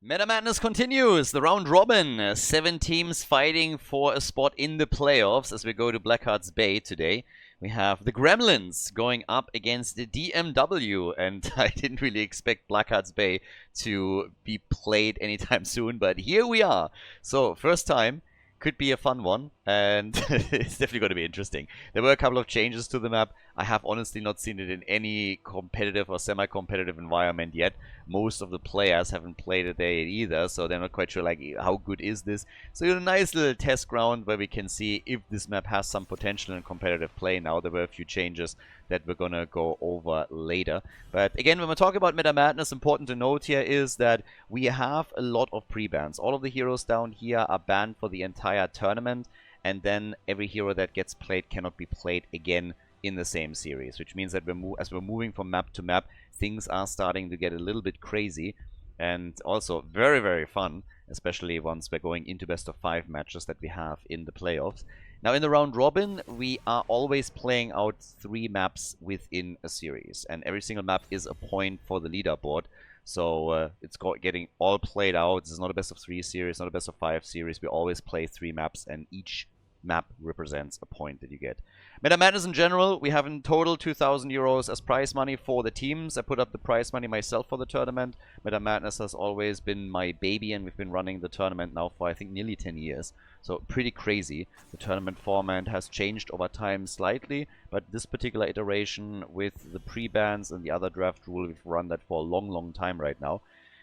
Meta Madness continues. The round robin. 7 teams fighting for a spot in the playoffs as we go to Blackheart's Bay today. We have the Gremlins going up against the DMW, and I didn't really expect Blackheart's Bay to be played anytime soon, but here we are. So, first time. Could be a fun one, and it's definitely going to be interesting. There were a couple of changes to the map. I have honestly not seen it in any competitive or semi-competitive environment yet. Most of the players haven't played it there either, so they're not quite sure like how good is this. So a nice little test ground where we can see if this map has some potential in competitive play. Now there were a few changes that we're gonna go over later. But again, when we're talking about Meta Madness, important to note here is that we have a lot of pre-bans. All of the heroes down here are banned for the entire tournament, and then every hero that gets played cannot be played again in the same series, which means that as we're moving from map to map, things are starting to get a little bit crazy, and also very, very fun, especially once we're going into best of 5 matches that we have in the playoffs. Now in the round robin, we are always playing out 3 maps within a series, and every single map is a point for the leaderboard. So it's getting all played out. This is not a best of 3 series, not a best of 5 series. We always play 3 maps, and each map represents a point that you get. Meta Madness in general, we have in total 2,000 euros as prize money for the teams. I put up the prize money myself for the tournament. Meta Madness has always been my baby, and we've been running the tournament now for I think nearly 10 years. So pretty crazy. The tournament format has changed over time slightly, but this particular iteration with the pre-bans and the other draft rule, we've run that for a long, long time right now.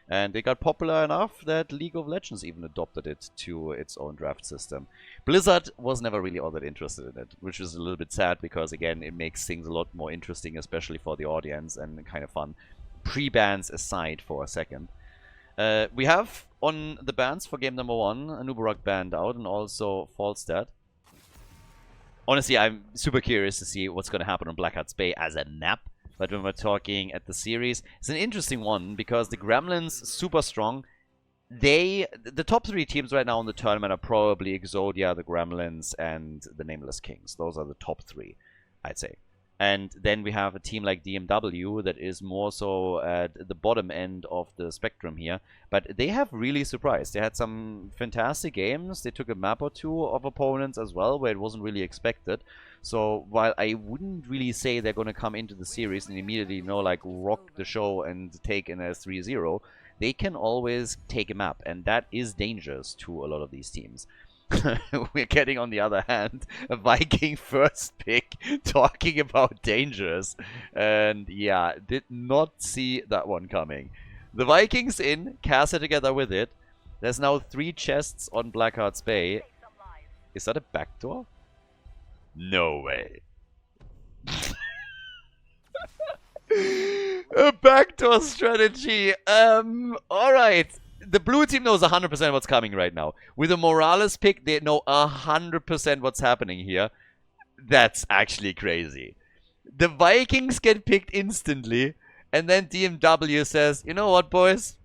And it got popular enough that League of Legends even adopted it to its own draft system. Blizzard was never really all that interested in it, which is a little bit sad because, again, it makes things a lot more interesting, especially for the audience, and kind of fun. Pre-bans aside for a second. We have on the bans for game number 1, Anubarak banned out, and also Falstad. Honestly, I'm super curious to see what's going to happen on Blackheart's Bay as a map. But when we're talking at the series, it's an interesting one because the Gremlins, super strong. The top 3 teams right now in the tournament are probably Exodia, the Gremlins, and the Nameless Kings. Those are the top 3, I'd say. And then we have a team like DMW that is more so at the bottom end of the spectrum here. But they have really surprised. They had some fantastic games. They took a map or 2 of opponents as well, where it wasn't really expected. So while I wouldn't really say they're going to come into the series and immediately, like, rock the show and take an S3-0, they can always take a map. And that is dangerous to a lot of these teams. We're getting, on the other hand, a Viking first pick talking about dangerous. And yeah, did not see that one coming. The Vikings in, Casa together with it. There's now 3 chests on Blackheart's Bay. Is that a backdoor? No way. A backdoor strategy. Alright. The blue team knows 100% what's coming right now. With a Morales pick, they know 100% what's happening here. That's actually crazy. The Vikings get picked instantly, and then DMW says, you know what, boys?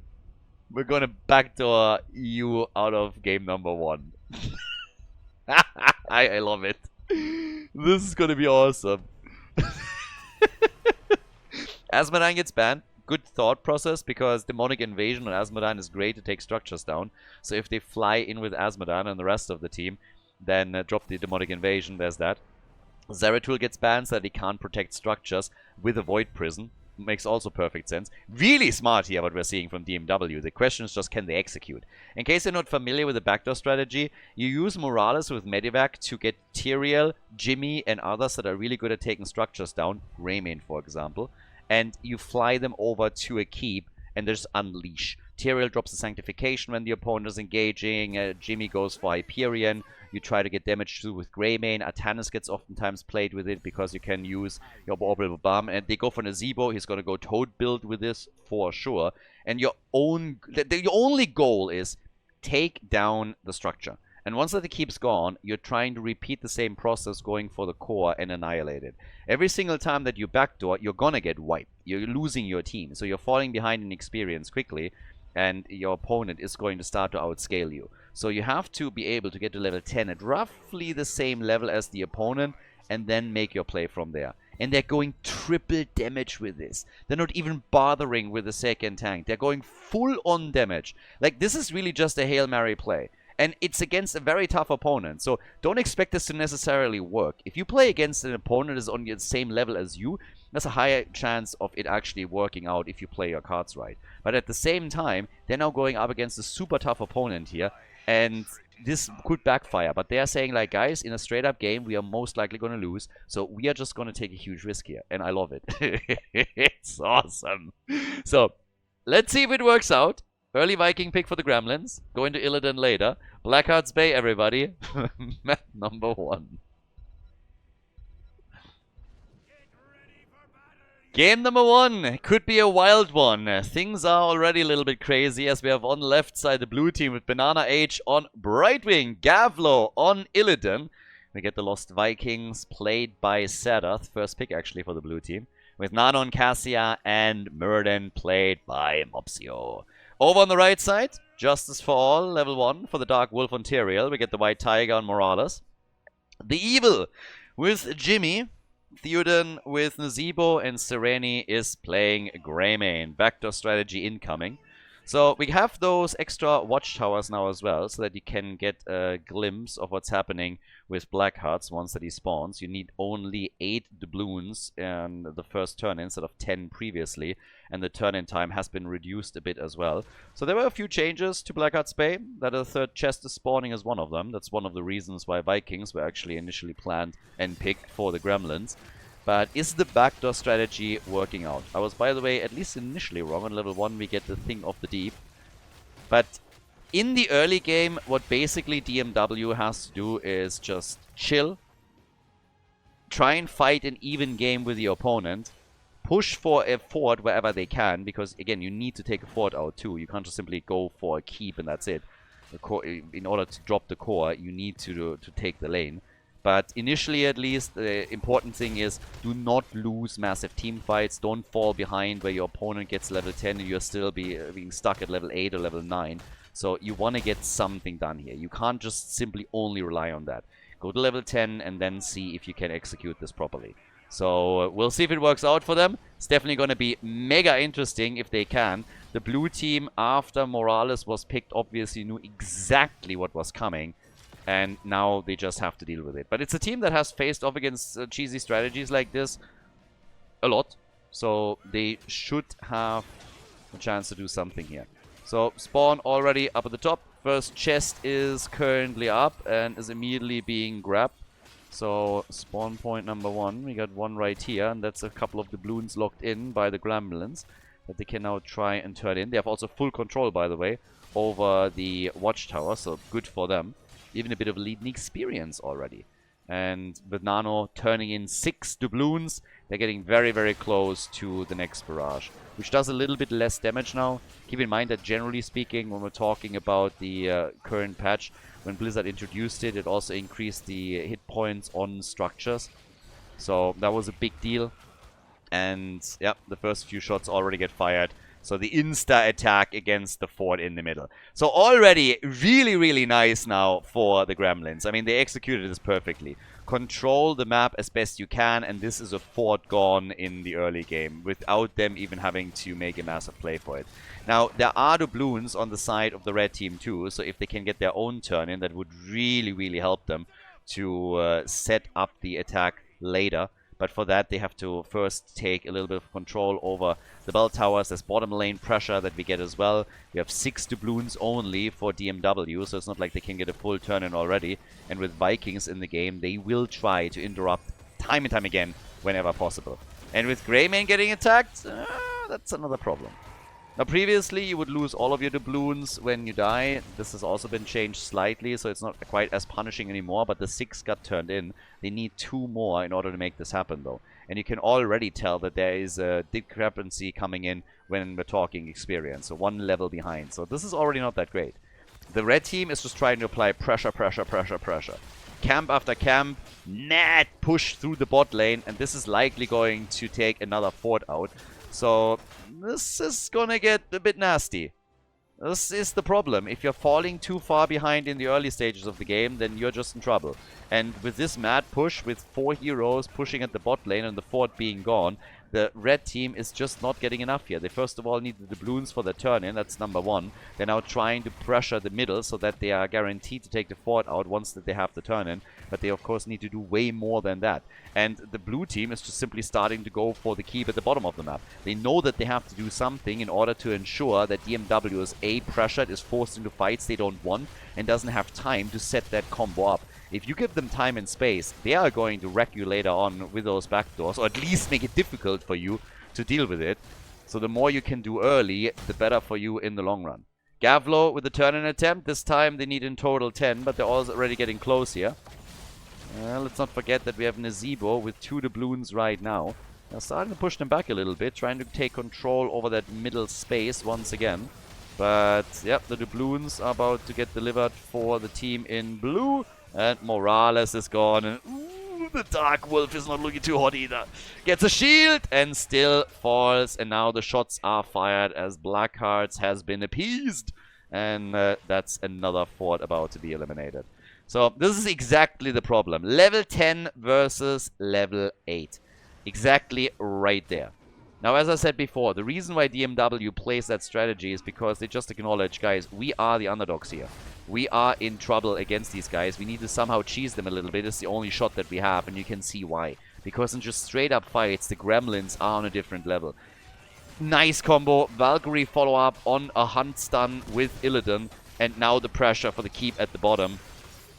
We're gonna backdoor you out of game number 1. I love it. This is gonna be awesome. Asmodan gets banned. Good thought process, because Demonic Invasion on Asmodan is great to take structures down. So if they fly in with Asmodan and the rest of the team, then drop the Demonic Invasion, there's that. Zeratul gets banned so that he can't protect structures with a Void Prison. Makes also perfect sense. Really smart here what we're seeing from DMW. The question is just, can they execute? In case you're not familiar with the backdoor strategy, you use Morales with Medivac to get Tyrael, Jimmy, and others that are really good at taking structures down. Raymain, for example. And you fly them over to a keep and just unleash. Tyrael drops the Sanctification when the opponent is engaging. Jimmy goes for Hyperion. You try to get damage too with Greymane. Artanis gets oftentimes played with it because you can use your Orbital Bomb. And they go for Nazebo. He's going to go Toad build with this for sure. And your only goal is take down the structure. And once that keep's gone, you're trying to repeat the same process, going for the core and annihilate it. Every single time that you backdoor, you're gonna get wiped. You're losing your team. So you're falling behind in experience quickly, and your opponent is going to start to outscale you. So you have to be able to get to level 10 at roughly the same level as the opponent, and then make your play from there. and they're going triple damage with this. They're not even bothering with the second tank. They're going full on damage. Like, this is really just a Hail Mary play. And it's against a very tough opponent, so don't expect this to necessarily work. If you play against an opponent that is on the same level as you, there's a higher chance of it actually working out if you play your cards right. But at the same time, they're now going up against a super tough opponent here, and this could backfire. But they are saying, like, guys, in a straight-up game, we are most likely going to lose, so we are just going to take a huge risk here, and I love it. It's awesome. So, let's see if it works out. Early Viking pick for the Gremlins. Go into Illidan later. Blackheart's Bay, everybody. Map number 1. Game number 1 could be a wild one. Things are already a little bit crazy as we have on the left side the blue team with Banana H on Brightwing, Gavlo on Illidan. We get the Lost Vikings played by Sadath. First pick actually for the blue team. With Nano and Cassia and Murden played by Mopsio. Over on the right side, Justice for All, level 1 for the Dark Wolf on Tyrael. We get the White Tiger on Morales. The Evil with Jimmy. Theoden with Nazeebo, and Sereni is playing Greymane. Backdoor strategy incoming. So we have those extra watchtowers now as well, so that you can get a glimpse of what's happening with Blackhearts once that he spawns. You need only 8 doubloons in the first turn instead of 10 previously, and the turn-in time has been reduced a bit as well. So there were a few changes to Blackheart's Bay. That a third chest is spawning is one of them. That's one of the reasons why Vikings were actually initially planned and picked for the Gremlins. But is the backdoor strategy working out? I was, by the way, at least initially wrong. On level 1 we get the Thing of the Deep. But in the early game, what basically DMW has to do is just chill. Try and fight an even game with your opponent. Push for a fort wherever they can, because again, you need to take a fort out too. You can't just simply go for a keep and that's it. In order to drop the core, you need to take the lane. But initially, at least, the important thing is do not lose massive team fights. Don't fall behind where your opponent gets level 10 and you're still being stuck at level 8 or level 9. So you want to get something done here. You can't just simply only rely on that. Go to level 10 and then see if you can execute this properly. So we'll see if it works out for them. It's definitely going to be mega interesting if they can. The blue team, after Morales was picked, obviously knew exactly what was coming. And now they just have to deal with it. But it's a team that has faced off against cheesy strategies like this a lot. So they should have a chance to do something here. So spawn already up at the top. First chest is currently up and is immediately being grabbed. So spawn point number 1. We got one right here. And that's a couple of doubloons locked in by the Gremlins that they can now try and turn in. They have also full control, by the way, over the watchtower. So good for them. Even a bit of leading experience already. And with Nano turning in 6 doubloons, they're getting very, very close to the next barrage, which does a little bit less damage now. Keep in mind that generally speaking, when we're talking about the current patch, when Blizzard introduced it, it also increased the hit points on structures. So that was a big deal. And yeah, the first few shots already get fired. So the insta attack against the fort in the middle. So already really, really nice now for the Gremlins. I mean, they executed this perfectly. Control the map as best you can, and this is a fort gone in the early game without them even having to make a massive play for it. Now, there are doubloons on the side of the red team too, so if they can get their own turn in, that would really, really help them to set up the attack later. But for that, they have to first take a little bit of control over the bell towers. There's bottom lane pressure that we get as well. We have 6 doubloons only for DMW, so it's not like they can get a full turn in already. And with Vikings in the game, they will try to interrupt time and time again whenever possible. And with Greymane getting attacked, that's another problem. Now, previously, you would lose all of your doubloons when you die. This has also been changed slightly, so it's not quite as punishing anymore, but the 6 got turned in. They need 2 more in order to make this happen, though. And you can already tell that there is a discrepancy coming in when we're talking experience, so 1 level behind. So this is already not that great. The red team is just trying to apply pressure, pressure, pressure, pressure. Camp after camp, mad push through the bot lane, and this is likely going to take another fort out. So this is gonna get a bit nasty. This is the problem. If you're falling too far behind in the early stages of the game, then you're just in trouble. And with this mad push, with 4 heroes pushing at the bot lane and the fort being gone, the red team is just not getting enough here. They first of all need the doubloons for their turn-in, that's number one. They're now trying to pressure the middle so that they are guaranteed to take the fort out once that they have the turn-in. But they of course need to do way more than that. And the blue team is just simply starting to go for the keep at the bottom of the map. They know that they have to do something in order to ensure that DMW is A, pressured, is forced into fights they don't want, and doesn't have time to set that combo up. If you give them time and space, they are going to wreck you later on with those backdoors, or at least make it difficult for you to deal with it. So the more you can do early, the better for you in the long run. Gavlo with the turn-in attempt. This time they need in total 10, but they're already getting close here. Let's not forget that we have Nazebo with 2 doubloons right now. They're starting to push them back a little bit, trying to take control over that middle space once again. But, yep, the doubloons are about to get delivered for the team in blue. And Morales is gone. And ooh, the Dark Wolf is not looking too hot either. Gets a shield and still falls. And now the shots are fired as Blackhearts has been appeased. And that's another fort about to be eliminated. So this is exactly the problem. Level 10 versus level 8. Exactly right there. Now, as I said before, the reason why DMW plays that strategy is because they just acknowledge, guys, we are the underdogs here. We are in trouble against these guys. We need to somehow cheese them a little bit. It's the only shot that we have, and you can see why. Because in just straight-up fights, the Gremlins are on a different level. Nice combo. Valkyrie follow-up on a hunt stun with Illidan, and now the pressure for the keep at the bottom.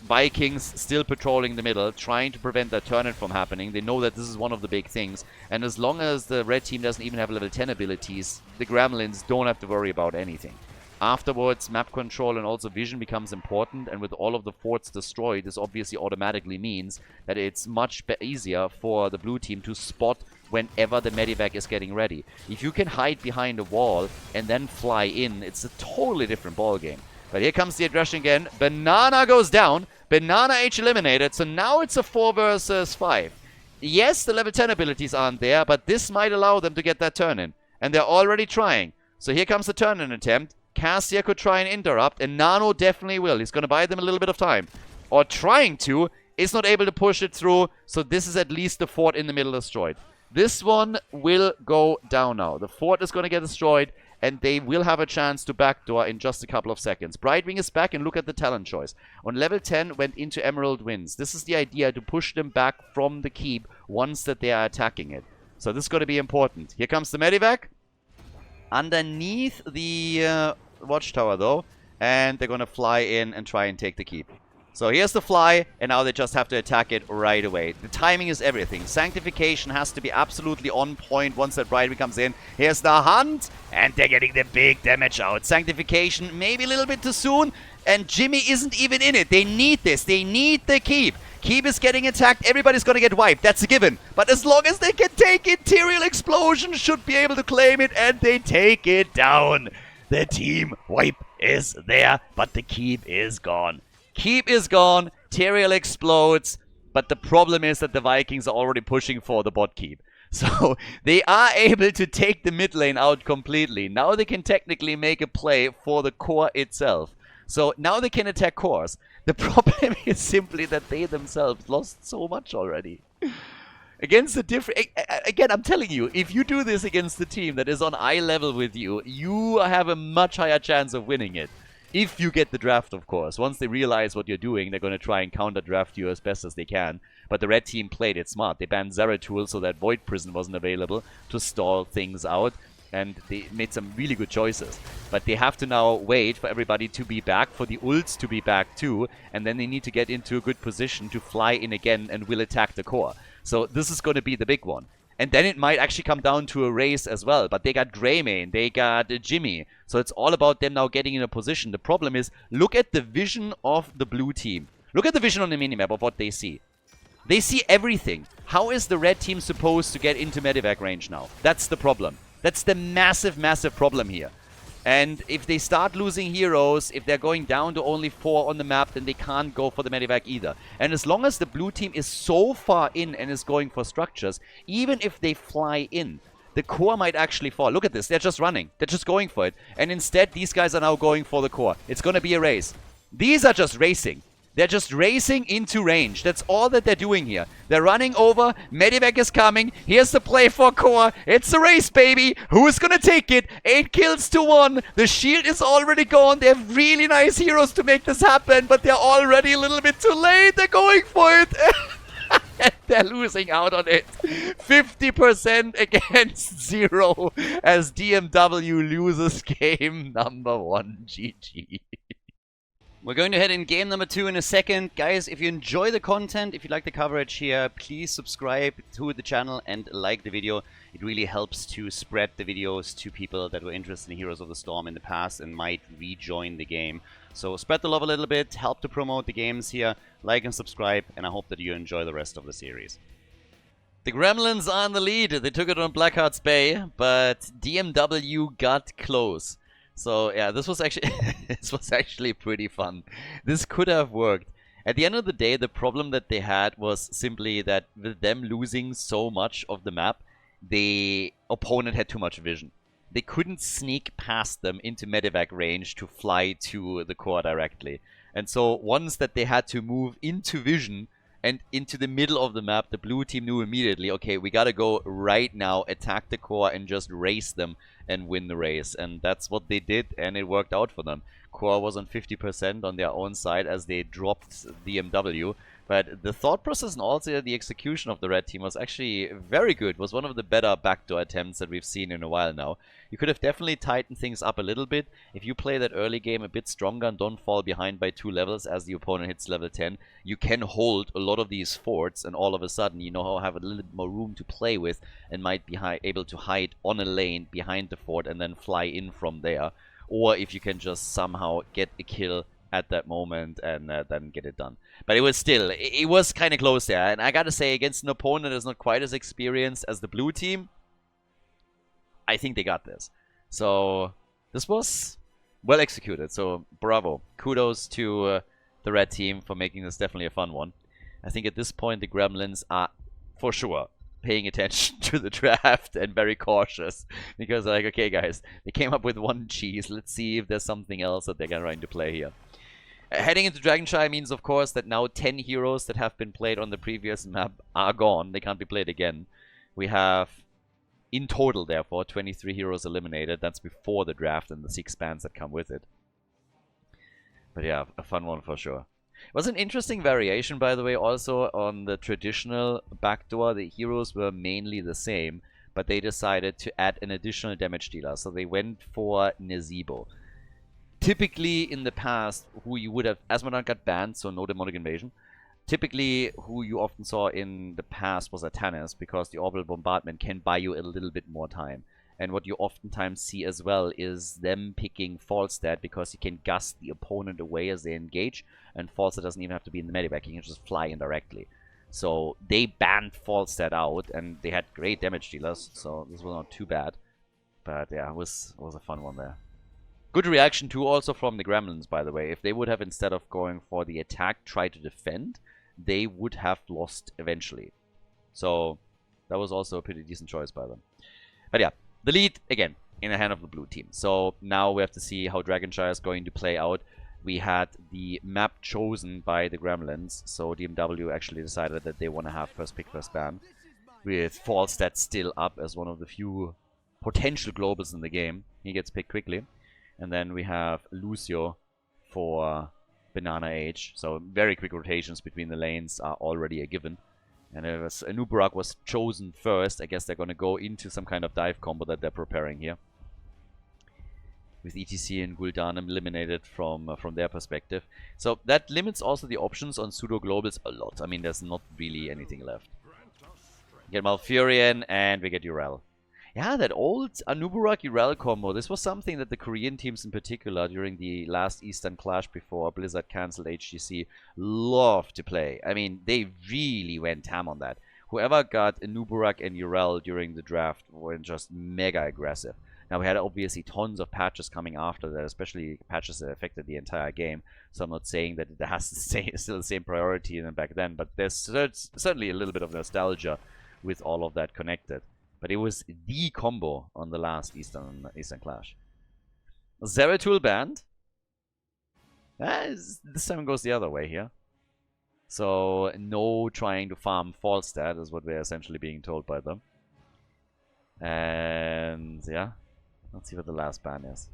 Vikings still patrolling the middle, trying to prevent that turn-in from happening. They know that this is one of the big things. And as long as the red team doesn't even have level 10 abilities, the Gremlins don't have to worry about anything. Afterwards, map control and also vision becomes important. And with all of the forts destroyed, this obviously automatically means that it's much easier for the blue team to spot whenever the medivac is getting ready. If you can hide behind a wall and then fly in, it's a totally different ballgame. But here comes the aggression again. Banana goes down. Banana H eliminated. So now it's a 4 versus 5. Yes, the level 10 abilities aren't there, but this might allow them to get that turn-in. And they're already trying. So here comes the turn-in attempt. Cassia could try and interrupt, and Nano definitely will. He's going to buy them a little bit of time. Or trying to. Is not able to push it through. So this is at least the fort in the middle destroyed. This one will go down now. The fort is going to get destroyed. And they will have a chance to backdoor in just a couple of seconds. Brightwing is back, and look at the talent choice. On level 10, went into Emerald Winds. This is the idea, to push them back from the keep once that they are attacking it. So this is going to be important. Here comes the medivac. Underneath the watchtower, though. And they're going to fly in and try and take the keep. So here's the fly, and now they just have to attack it right away. The timing is everything. Sanctification has to be absolutely on point once that Brightwing comes in. Here's the hunt, and they're getting the big damage out. Sanctification maybe a little bit too soon, and Jimmy isn't even in it. They need this. They need the keep. Keep is getting attacked. Everybody's going to get wiped. That's a given. But as long as they can take it, Tyrael Explosion should be able to claim it, and they take it down. The team wipe is there, but the keep is gone. Keep is gone, Tyrael explodes, but the problem is that the Vikings are already pushing for the bot keep. So they are able to take the mid lane out completely. Now they can technically make a play for the core itself. So now they can attack cores. The problem is simply that they themselves lost so much already. Against the different... Again, I'm telling you, if you do this against the team that is on eye level with you, you have a much higher chance of winning it. If you get the draft, of course. Once they realize what you're doing, they're going to try and counter-draft you as best as they can. But the red team played it smart. They banned Zeratul so that Void Prison wasn't available to stall things out. And they made some really good choices. But they have to now wait for everybody to be back, for the ults to be back too. And then they need to get into a good position to fly in again and will attack the core. So this is going to be the big one. And then it might actually come down to a race as well. But they got Greymane, they got Jimmy. So it's all about them now getting in a position. The problem is, look at the vision of the blue team. Look at the vision on the minimap of what they see. They see everything. How is the red team supposed to get into medivac range now? That's the problem. That's the massive, massive problem here. And if they start losing heroes, if they're going down to only 4 on the map, then they can't go for the medivac either. And as long as the blue team is so far in and is going for structures, even if they fly in, the core might actually fall. Look at this. They're just running. They're just going for it. And instead, these guys are now going for the core. It's going to be a race. These are just racing. They're just racing into range. That's all that they're doing here. They're running over. Medivac is coming. Here's the play for core. It's a race, baby. Who's going to take it? 8 kills to 1. The shield is already gone. They have really nice heroes to make this happen, but they're already a little bit too late. They're going for it. And they're losing out on it. 50% against 0 as DMW loses game number 1. GG. We're going to head in game number 2 in a second. Guys, if you enjoy the content, if you like the coverage here, please subscribe to the channel and like the video. It really helps to spread the videos to people that were interested in Heroes of the Storm in the past and might rejoin the game. So spread the love a little bit, help to promote the games here, like and subscribe, and I hope that you enjoy the rest of the series. The Gremlins are in the lead. They took it on Blackheart's Bay, but DMW got close. So yeah, this was actually pretty fun. This could have worked. At the end of the day, the problem that they had was simply that with them losing so much of the map, the opponent had too much vision. They couldn't sneak past them into medevac range to fly to the core directly. And so once that they had to move into vision and into the middle of the map, the blue team knew immediately, okay, we gotta go right now, attack the core and just race them and win the race. And that's what they did, and it worked out for them. Core was on 50% on their own side as they dropped DMW. But the thought process and also the execution of the red team was actually very good. It was one of the better backdoor attempts that we've seen in a while now. You could have definitely tightened things up a little bit. If you play that early game a bit stronger and don't fall behind by 2 levels as the opponent hits level 10, you can hold a lot of these forts, and all of a sudden you know how have a little bit more room to play with and might be able to hide on a lane behind the fort and then fly in from there. Or if you can just somehow get a kill at that moment and then get it done. But it was still, it was kind of close there. And I gotta say, against an opponent that's not quite as experienced as the blue team, I think they got this. So this was well executed. So bravo. Kudos to the red team for making this definitely a fun one. I think at this point the Gremlins are for sure paying attention to the draft and very cautious, because like, okay guys, they came up with 1 cheese, let's see if there's something else that they're going to play here. Heading into Dragonshire means of course that now 10 heroes that have been played on the previous map are gone. They can't be played again. We have in total therefore 23 heroes eliminated. That's before the draft and the 6 bans that come with it. But yeah, a fun one for sure. It was an interesting variation, by the way, also on the traditional backdoor. The heroes were mainly the same, but they decided to add an additional damage dealer. So they went for Nezebo. Typically, in the past, who you would have... Asmodon got banned, so no demonic invasion. Typically, who you often saw in the past was Atanas, because the orbital bombardment can buy you a little bit more time. And what you oftentimes see as well is them picking Falstad, because you can gust the opponent away as they engage, and Falstad doesn't even have to be in the medevac, you can just fly in directly. So they banned Falstad out, and they had great damage dealers, so this was not too bad. But yeah, it was a fun one there. Good reaction too also from the Gremlins, by the way. If they would have, instead of going for the attack, tried to defend, they would have lost eventually. So that was also a pretty decent choice by them. But yeah. The lead, again, in the hand of the blue team. So now we have to see how Dragonshire is going to play out. We had the map chosen by the Gremlins, so DMW actually decided that they want to have first pick, first ban, with Falstad still up as one of the few potential globals in the game. He gets picked quickly. And then we have Lucio for Banana Age. So very quick rotations between the lanes are already a given. And Anubarak was chosen first. I guess they're going to go into some kind of dive combo that they're preparing here. With ETC and Gul'dan eliminated from their perspective. So that limits also the options on pseudo globals a lot. I mean, there's not really anything left. We get Malfurion and we get Urel. Yeah, that old Anubarak-Urel combo. This was something that the Korean teams in particular during the last Eastern Clash before Blizzard cancelled HGC loved to play. I mean, they really went ham on that. Whoever got Anubarak and Urel during the draft were just mega aggressive. Now, we had obviously tons of patches coming after that, especially patches that affected the entire game. So I'm not saying that it has to stay still the same priority than back then, but there's certainly a little bit of nostalgia with all of that connected. But it was the combo on the last Eastern Clash. Zeratul banned. This time goes the other way here. So no trying to farm Falstad is what we're essentially being told by them. And yeah, let's see what the last ban is.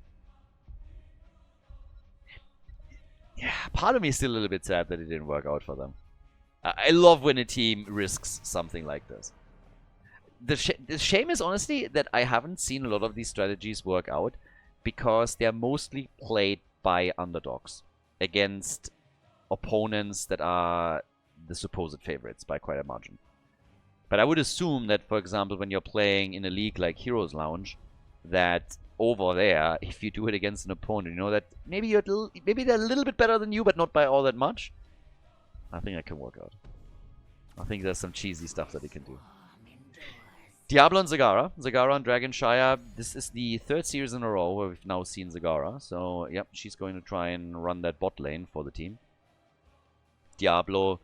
Yeah, part of me is still a little bit sad that it didn't work out for them. I love when a team risks something like this. The shame is honestly that I haven't seen a lot of these strategies work out because they're mostly played by underdogs against opponents that are the supposed favorites by quite a margin. But I would assume that, for example, when you're playing in a league like Heroes Lounge, that over there, if you do it against an opponent, you know that maybe they're a little bit better than you, but not by all that much. I think that can work out. I think there's some cheesy stuff that it can do. Diablo and Zagara. Zagara and Dragonshire. This is the third series in a row where we've now seen Zagara. So, yep, she's going to try and run that bot lane for the team. Diablo,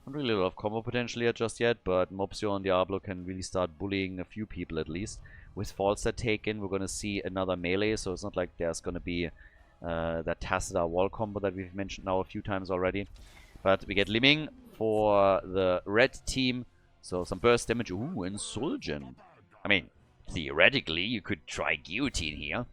not really a lot of combo potential here just yet, but Mopsio and Diablo can really start bullying a few people at least. With Falstad taken, we're going to see another melee, so it's not like there's going to be that Tacita wall combo that we've mentioned now a few times already. But we get Liming for the red team, so some burst damage. Ooh, and Sul'jin. I mean, theoretically, you could try Guillotine here.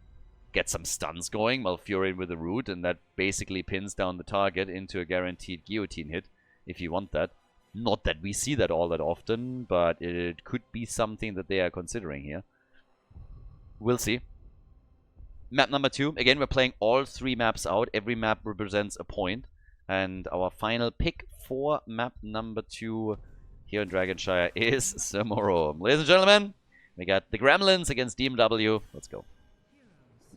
Get some stuns going, Malfurion with a root, and that basically pins down the target into a guaranteed Guillotine hit, if you want that. Not that we see that all that often, but it could be something that they are considering here. We'll see. Map number 2. Again, we're playing all 3 maps out. Every map represents a point. And our final pick for map number 2 here in Dragonshire is Samuro. Ladies and gentlemen, we got the Gremlins against DMW. Let's go.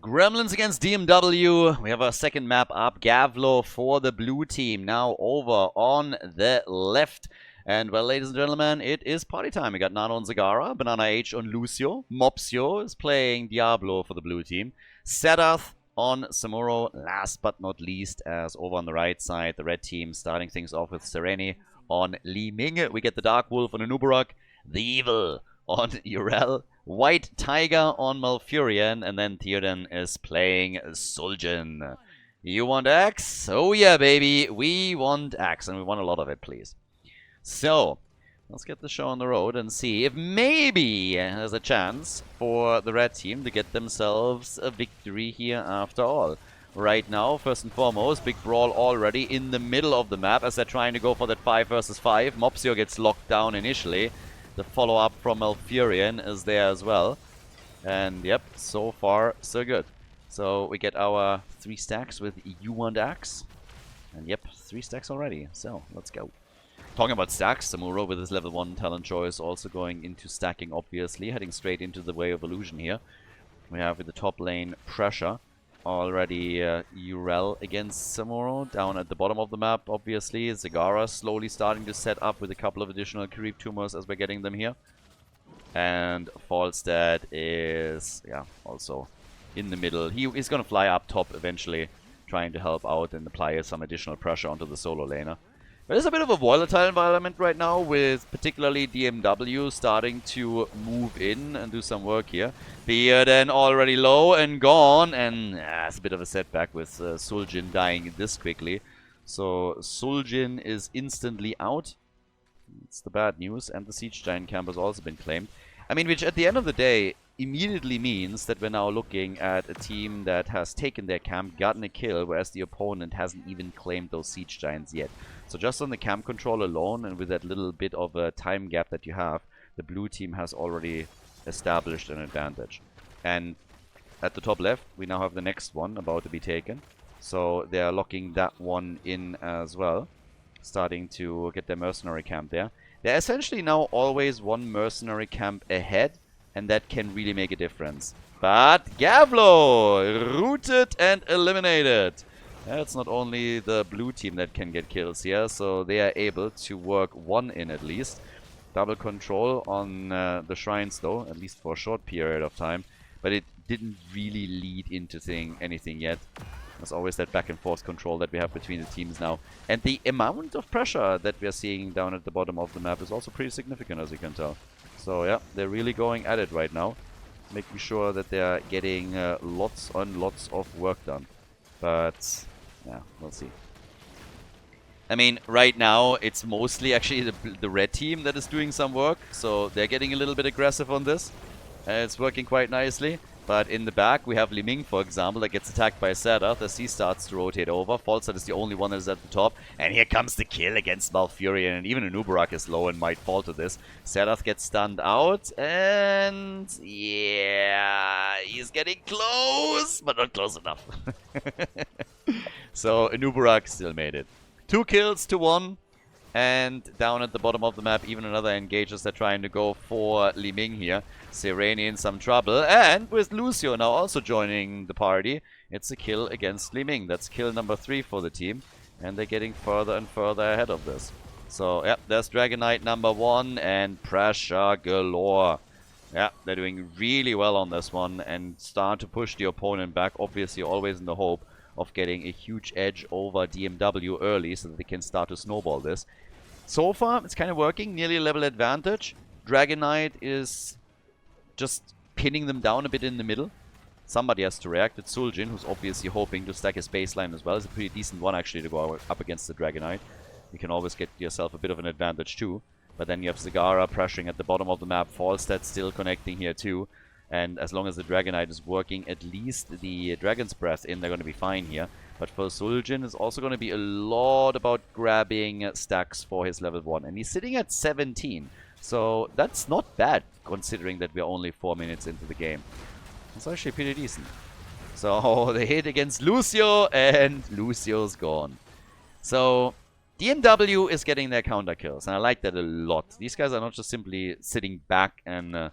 Gremlins against DMW. We have our second map up. Gavlo for the blue team. Now over on the left. And well, ladies and gentlemen, it is party time. We got Nano on Zagara, Banana H on Lucio. Mopsio is playing Diablo for the blue team. Sedath on Samuro, last but not least, as over on the right side, the red team starting things off with Sereni on Li Ming. We get the Dark Wolf on Anubarak, the Evil on Urel, White Tiger on Malfurion, and then Theoden is playing Sul'jin. You want Axe? Oh yeah, baby, we want Axe, and we want a lot of it, please. So, let's get the show on the road and see if maybe there's a chance for the red team to get themselves a victory here after all. Right now, first and foremost, big brawl already in the middle of the map as they're trying to go for that 5 versus 5. Mopsio gets locked down initially. The follow-up from Malfurion is there as well. And yep, so far, so good. So we get our 3 stacks with You Want Axe. And yep, 3 stacks already. So, let's go. Talking about stacks, Samuro with his level 1 talent choice also going into stacking, obviously, heading straight into the Way of Illusion here. We have with the top lane Pressure, already Urel against Samuro, down at the bottom of the map, obviously. Zagara slowly starting to set up with a couple of additional creep tumors as we're getting them here. And Falstad is, yeah, also in the middle. He's going to fly up top eventually, trying to help out and apply some additional pressure onto the solo laner. But it's a bit of a volatile environment right now, with particularly DMW starting to move in and do some work here. Theoden already low and gone, and it's a bit of a setback with Sul'jin dying this quickly. So Sul'jin is instantly out. It's the bad news, and the Siege Giant camp has also been claimed. I mean, which at the end of the day immediately means that we're now looking at a team that has taken their camp, gotten a kill, whereas the opponent hasn't even claimed those Siege Giants yet. So just on the camp control alone, and with that little bit of a time gap that you have, the blue team has already established an advantage. And at the top left, we now have the next one about to be taken. So they are locking that one in as well, starting to get their mercenary camp there. They're essentially now always one mercenary camp ahead, and that can really make a difference. But Gavlo rooted and eliminated. It's not only the blue team that can get kills here, so they are able to work one in at least. Double control on the shrines though, at least for a short period of time. But it didn't really lead into anything yet. There's always that back and forth control that we have between the teams now. And the amount of pressure that we are seeing down at the bottom of the map is also pretty significant, as you can tell. So yeah, they're really going at it right now, making sure that they're getting lots and lots of work done. But yeah, we'll see. I mean, right now it's mostly actually the red team that is doing some work, so they're getting a little bit aggressive on this. It's working quite nicely. But in the back, we have Li Ming, for example, that gets attacked by Sadath as he starts to rotate over. Falstad is the only one that is at the top. And here comes the kill against Malfurion. And even Anubarak is low and might fall to this. Sadath gets stunned out. And yeah, he's getting close, but not close enough. So Anubarak still made it. 2 kills to 1. And down at the bottom of the map, even another engagers that are trying to go for Li Ming here. Sereni in some trouble. And with Lucio now also joining the party, it's a kill against Li Ming. That's kill number 3 for the team. And they're getting further and further ahead of this. So, yeah, there's Dragon Knight number 1 and pressure galore. Yeah, they're doing really well on this one and start to push the opponent back. Obviously, always in the hope of getting a huge edge over DMW early so that they can start to snowball this. So far, it's kind of working. Nearly a level advantage. Dragon Knight is just pinning them down a bit in the middle. Somebody has to react. It's Suljin, who's obviously hoping to stack his baseline as well. It's a pretty decent one, actually, to go up against the Dragon Knight. You can always get yourself a bit of an advantage, too. But then you have Zagara pressuring at the bottom of the map. Falstad still connecting here, too. And as long as the Dragon Knight is working at least the Dragon's Breath in, they're going to be fine here. But for Suljin, it's also going to be a lot about grabbing stacks for his level 1. And he's sitting at 17. So that's not bad, considering that we're only 4 minutes into the game. It's actually pretty decent. So the hit against Lucio, and Lucio's gone. So DMW is getting their counter kills, and I like that a lot. These guys are not just simply sitting back and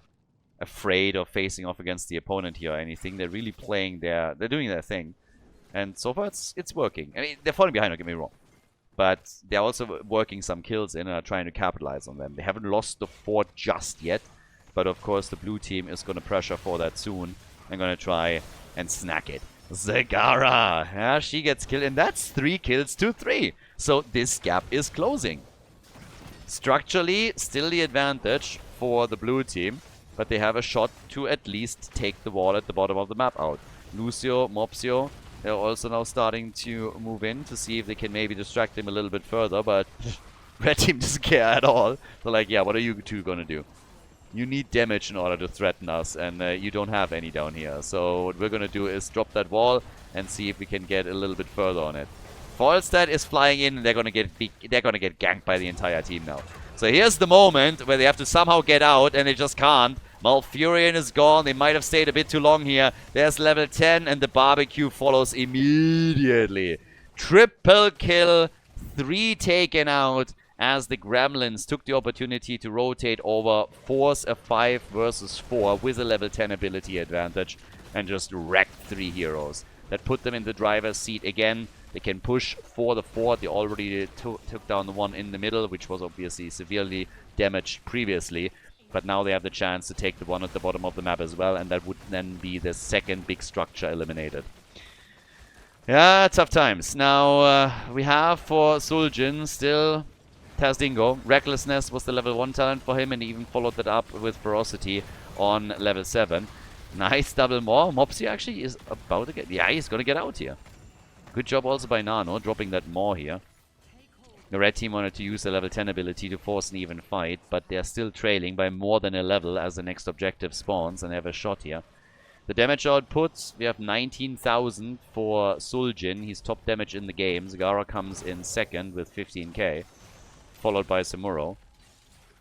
afraid of facing off against the opponent here or anything. They're really playing they're doing their thing. And so far, it's working. I mean, they're falling behind, don't get me wrong. But they're also working some kills in and are trying to capitalize on them. They haven't lost the fort just yet. But of course, the blue team is going to pressure for that soon. And going to try and snack it. Zagara! Yeah, she gets killed. And that's 3 kills to 3. So this gap is closing. Structurally, still the advantage for the blue team. But they have a shot to at least take the wall at the bottom of the map out. Lucio, Mopsio, they're also now starting to move in to see if they can maybe distract him a little bit further, but red team doesn't care at all. They're like, yeah, what are you two gonna do? You need damage in order to threaten us, and you don't have any down here. So what we're gonna do is drop that wall and see if we can get a little bit further on it. Falstad is flying in, and they're gonna get ganked by the entire team now. So here's the moment where they have to somehow get out, and they just can't. Malfurion is gone. They might have stayed a bit too long here. There's level 10, and the barbecue follows immediately. Triple kill, 3 taken out, as the Gremlins took the opportunity to rotate over, force a 5 versus 4 with a level 10 ability advantage, and just wrecked 3 heroes. That put them in the driver's seat again. They can push for the fort. They already took down the one in the middle, which was obviously severely damaged previously. But now they have the chance to take the one at the bottom of the map as well, and that would then be the second big structure eliminated. Yeah, tough times. Now, we have for Suljin still Tazdingo. Recklessness was the level 1 talent for him, and he even followed that up with Ferocity on level 7. Nice double more. Mopsy actually is about to get... Yeah, he's going to get out here. Good job also by Nano, dropping that more here. The red team wanted to use the level 10 ability to force an even fight, but they're still trailing by more than a level as the next objective spawns, and they have a shot here. The damage outputs, we have 19,000 for Suljin. He's top damage in the game. Zagara comes in second with 15k, followed by Samuro.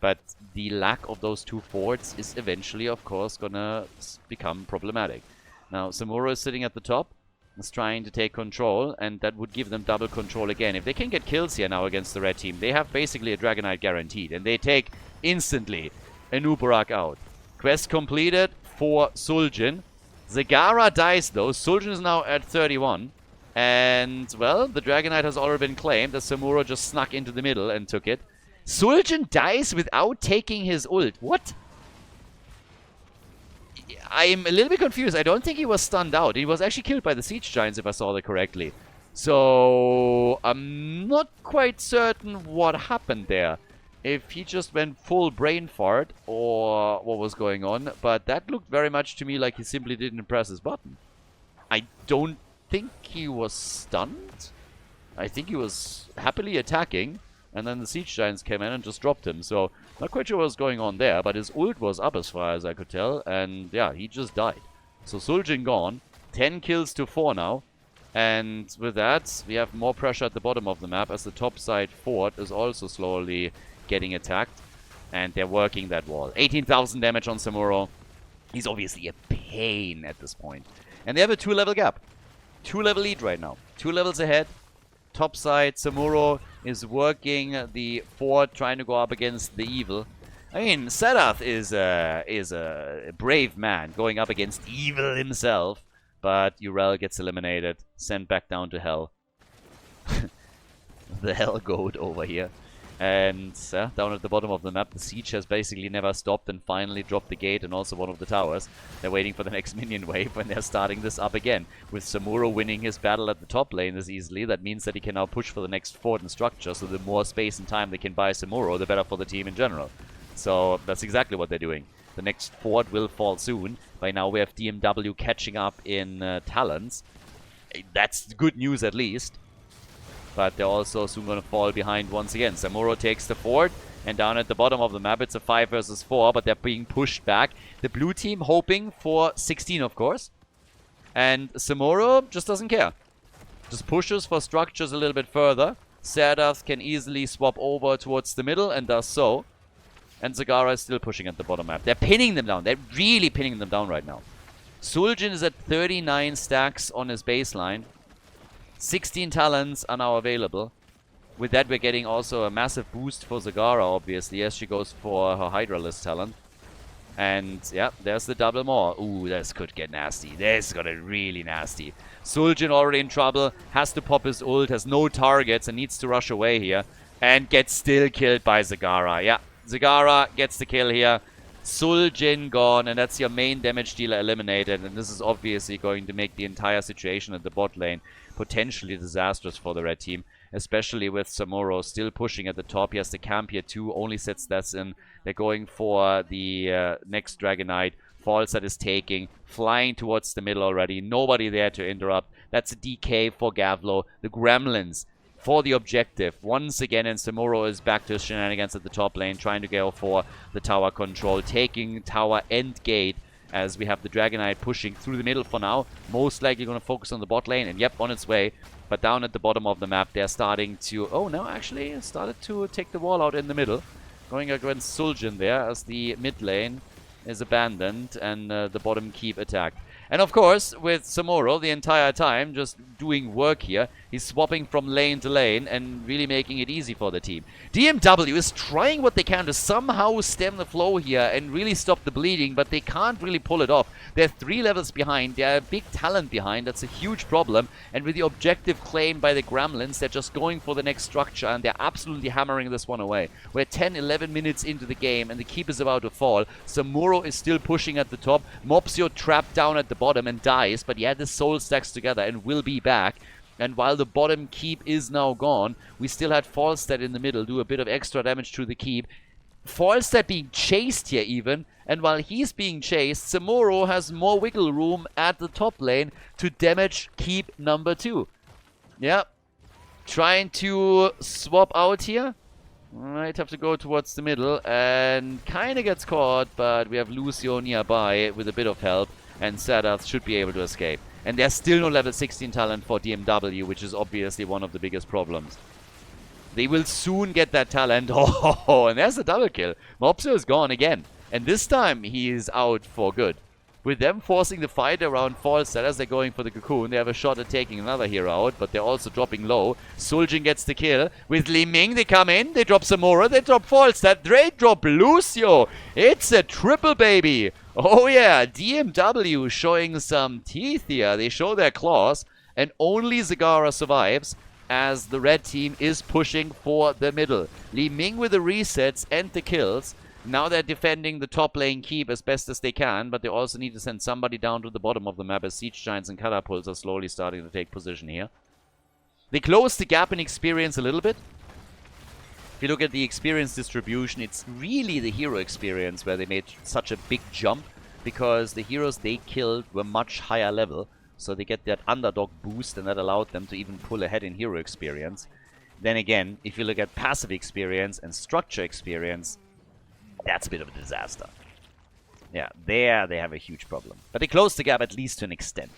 But the lack of those 2 forts is eventually, of course, gonna become problematic. Now, Samuro is sitting at the top. Is trying to take control, and that would give them double control again. If they can get kills here now against the red team, they have basically a Dragon Knight guaranteed, and they take instantly Anubarak out. Quest completed for Suljin. Zagara dies though. Suljin is now at 31, and well, the Dragon Knight has already been claimed as Samuro just snuck into the middle and took it. Suljin dies without taking his ult. What? I'm a little bit confused. I don't think he was stunned out. He was actually killed by the Siege Giants, if I saw that correctly. So, I'm not quite certain what happened there. if he just went full brain fart or what was going on, but that looked very much to me like he simply didn't press his button. I don't think he was stunned. I think he was happily attacking, and then the Siege Giants came in and just dropped him. So, not quite sure what was going on there, but his ult was up as far as I could tell, and yeah, he just died. So Suljin gone, 10 kills to 4 now, and with that, we have more pressure at the bottom of the map as the top side fort is also slowly getting attacked, and they're working that wall. 18,000 damage on Samuro. He's obviously a pain at this point. And they have a 2-level gap. 2-level lead right now. 2 levels ahead. Top side, Samuro is working the fort, trying to go up against the evil. I mean, Sadath is a brave man going up against evil himself, but Urel gets eliminated, sent back down to hell. The hell goat over here. And down at the bottom of the map, the siege has basically never stopped and finally dropped the gate and also one of the towers. They're waiting for the next minion wave and they're starting this up again. With Samuro winning his battle at the top lane this easily, that means that he can now push for the next fort and structure, so the more space and time they can buy Samuro, the better for the team in general. So that's exactly what they're doing. The next fort will fall soon. By now we have DMW catching up in talents. That's good news at least. But they're also soon going to fall behind once again. Samuro takes the fort, and down at the bottom of the map, it's a 5 versus 4, but they're being pushed back. The blue team hoping for 16, of course. And Samuro just doesn't care. Just pushes for structures a little bit further. Sadath can easily swap over towards the middle, and does so. And Zagara is still pushing at the bottom map. They're pinning them down. They're really pinning them down right now. Suljin is at 39 stacks on his baseline. 16 talents are now available. With that, we're getting also a massive boost for Zagara, obviously, as she goes for her Hydralist talent. And, yeah, there's the double more. Ooh, this could get nasty. This got it really nasty. Suljin already in trouble, has to pop his ult, has no targets, and needs to rush away here. And gets still killed by Zagara. Yeah, Zagara gets the kill here. Suljin gone, and that's your main damage dealer eliminated. And this is obviously going to make the entire situation at the bot lane potentially disastrous for the red team, especially with Samuro still pushing at the top. He has the camp here too, only sets that's in. They're going for the next Dragonite. Falset is taking, flying towards the middle already. Nobody there to interrupt. That's a DK for Gavlo. The Gremlins for the objective once again, and Samuro is back to his shenanigans at the top lane, trying to go for the tower control, taking tower and gate. As we have the Dragonite pushing through the middle for now. Most likely going to focus on the bot lane. And yep, on its way. But down at the bottom of the map, they're starting to... Oh, no, actually, started to take the wall out in the middle. Going against Suljin there as the mid lane is abandoned. And the bottom keep attacked. And of course, with Samuro the entire time just doing work here, he's swapping from lane to lane and really making it easy for the team. DMW is trying what they can to somehow stem the flow here and really stop the bleeding, but they can't really pull it off. They're 3 levels behind, they're a big talent behind, that's a huge problem, and with the objective claimed by the Gremlins, they're just going for the next structure and they're absolutely hammering this one away. We're 10-11 minutes into the game and the keep is about to fall. Samuro is still pushing at the top, Mopsio trapped down at the bottom and dies, but he had his soul stacks together and will be back. And while the bottom keep is now gone, we still had Falstad in the middle do a bit of extra damage to the keep. Falstad being chased here even, and while he's being chased, Samuro has more wiggle room at the top lane to damage keep number 2. Yeah, trying to swap out here. Might have to go towards the middle and kind of gets caught, but we have Lucio nearby with a bit of help. And Sadath should be able to escape. And there's still no level 16 talent for DMW, which is obviously one of the biggest problems. They will soon get that talent. Oh, and there's a double kill. Mopsio is gone again. And this time he is out for good. With them forcing the fight around Falstad as they're going for the cocoon, they have a shot at taking another hero out, but they're also dropping low. Suljin gets the kill. With Li Ming, they come in, they drop Samuro, they drop Falstad, they drop Lucio. It's a triple, baby. Oh yeah, DMW showing some teeth here. They show their claws, and only Zagara survives as the red team is pushing for the middle. Li Ming with the resets and the kills. Now they're defending the top lane keep as best as they can, but they also need to send somebody down to the bottom of the map as Siege Giants and Catapults are slowly starting to take position here. They close the gap in experience a little bit. if you look at the experience distribution, it's really the hero experience where they made such a big jump, because the heroes they killed were much higher level, so they get that underdog boost, and that allowed them to even pull ahead in hero experience. Then again, if you look at passive experience and structure experience, that's a bit of a disaster. Yeah, there they have a huge problem. But they closed the gap at least to an extent.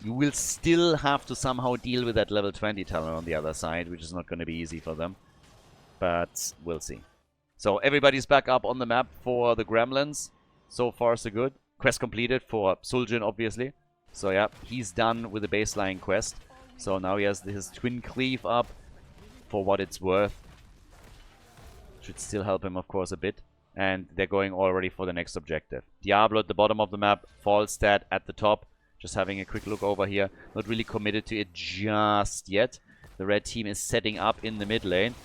You will still have to somehow deal with that level 20 talent on the other side, which is not going to be easy for them. But we'll see. So everybody's back up on the map for the Gremlins. So far, so good. Quest completed for Suljin, obviously. So yeah, he's done with the baseline quest. So now he has his Twin Cleave up for what it's worth. Should still help him, of course, a bit. And they're going already for the next objective. Diablo at the bottom of the map. Falstad at the top. Just having a quick look over here. Not really committed to it just yet. The red team is setting up in the mid lane.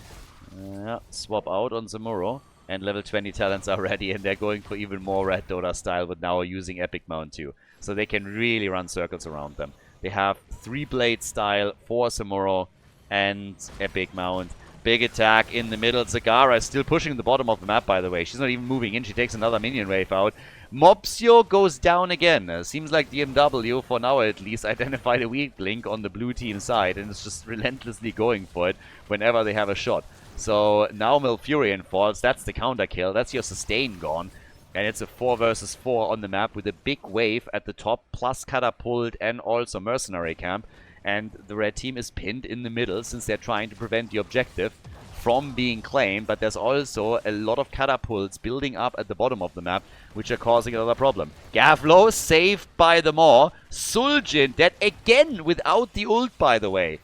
Swap out on Zamuro. And level 20 talents are ready, and they're going for even more Red Dota style, but now using Epic Mount too. So they can really run circles around them. They have 3-blade style for Zamuro and Epic Mount. Big attack in the middle. Zagara is still pushing the bottom of the map, by the way. She's not even moving in. She takes another minion wave out. Mopsio goes down again. Seems like DMW, for now at least, identified a weak link on the blue team side, and is just relentlessly going for it whenever they have a shot. So now Malfurion falls. That's the counter kill. That's your sustain gone. And it's a 4 versus 4 on the map with a big wave at the top, plus Catapult and also Mercenary Camp. And the red team is pinned in the middle since they're trying to prevent the objective from being claimed. But there's also a lot of catapults building up at the bottom of the map, which are causing another problem. Gavlo saved by the Maw. Suljin dead again without the ult, by the way.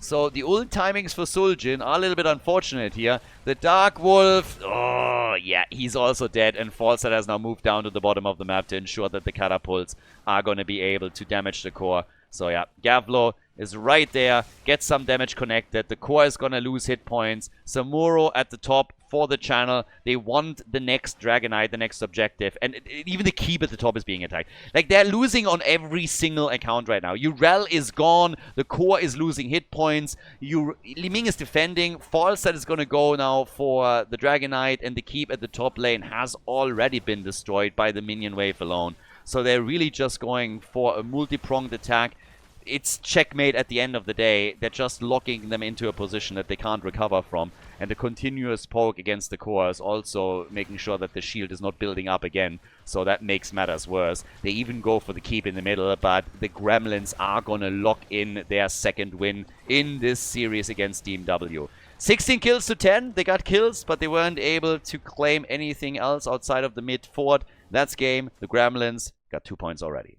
So the ult timings for Suljin are a little bit unfortunate here. The Dark Wolf, oh yeah, he's also dead, and Falstad has now moved down to the bottom of the map to ensure that the catapults are going to be able to damage the core. So yeah, Gavlo is right there, gets some damage connected. The core is going to lose hit points. Samuro at the top for the channel. They want the next Dragonite, the next objective. And even the keep at the top is being attacked. Like, they're losing on every single account right now. Urel is gone. The core is losing hit points. Liming is defending. Falstad is going to go now for the Dragonite. And the keep at the top lane has already been destroyed by the minion wave alone. So they're really just going for a multi-pronged attack. It's checkmate at the end of the day. They're just locking them into a position that they can't recover from. And the continuous poke against the core is also making sure that the shield is not building up again. So that makes matters worse. They even go for the keep in the middle, but the Gremlins are gonna lock in their second win in this series against Team W. 16 kills to 10. They got kills, but they weren't able to claim anything else outside of the mid fort. That's game. The Gremlins got 2 points already.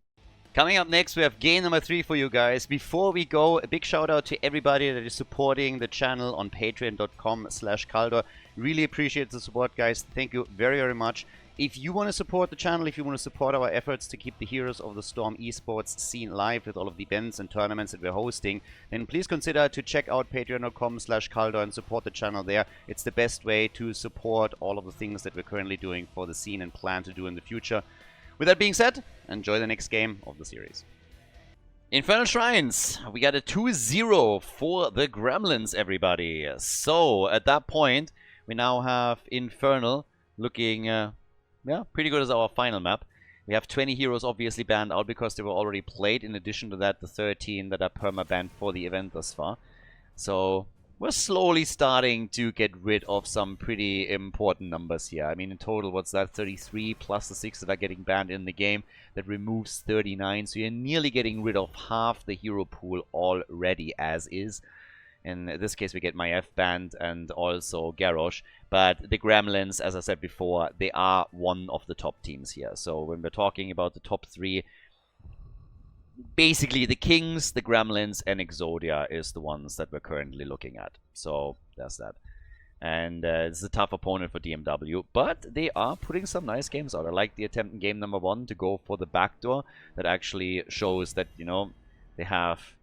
Coming up next, we have game number 3 for you guys. Before we go, a big shout out to everybody that is supporting the channel on patreon.com/Khaldor. Really appreciate the support, guys. Thank you very, very much. If you want to support the channel, if you want to support our efforts to keep the Heroes of the Storm esports scene live with all of the events and tournaments that we're hosting, then please consider to check out patreon.com/Khaldor and support the channel there. It's the best way to support all of the things that we're currently doing for the scene and plan to do in the future. With that being said, enjoy the next game of the series. Infernal Shrines. We got a 2-0 for the Gremlins, everybody. So, at that point, we now have Infernal looking, pretty good as our final map. We have 20 heroes obviously banned out because they were already played. In addition to that, the 13 that are perma-banned for the event thus far. So, we're slowly starting to get rid of some pretty important numbers here. I mean, in total, what's that? 33 plus the 6 that are getting banned in the game. That removes 39. So you're nearly getting rid of half the hero pool already as is. In this case, we get Maiev banned and also Garrosh. But the Gremlins, as I said before, they are one of the top teams here. So when we're talking about the top 3... basically, the Kings, the Gremlins, and Exodia is the ones that we're currently looking at. So, that's that. And it's a tough opponent for DMW, but they are putting some nice games out. I like the attempt in game number 1 to go for the backdoor. That actually shows that, you know, they have...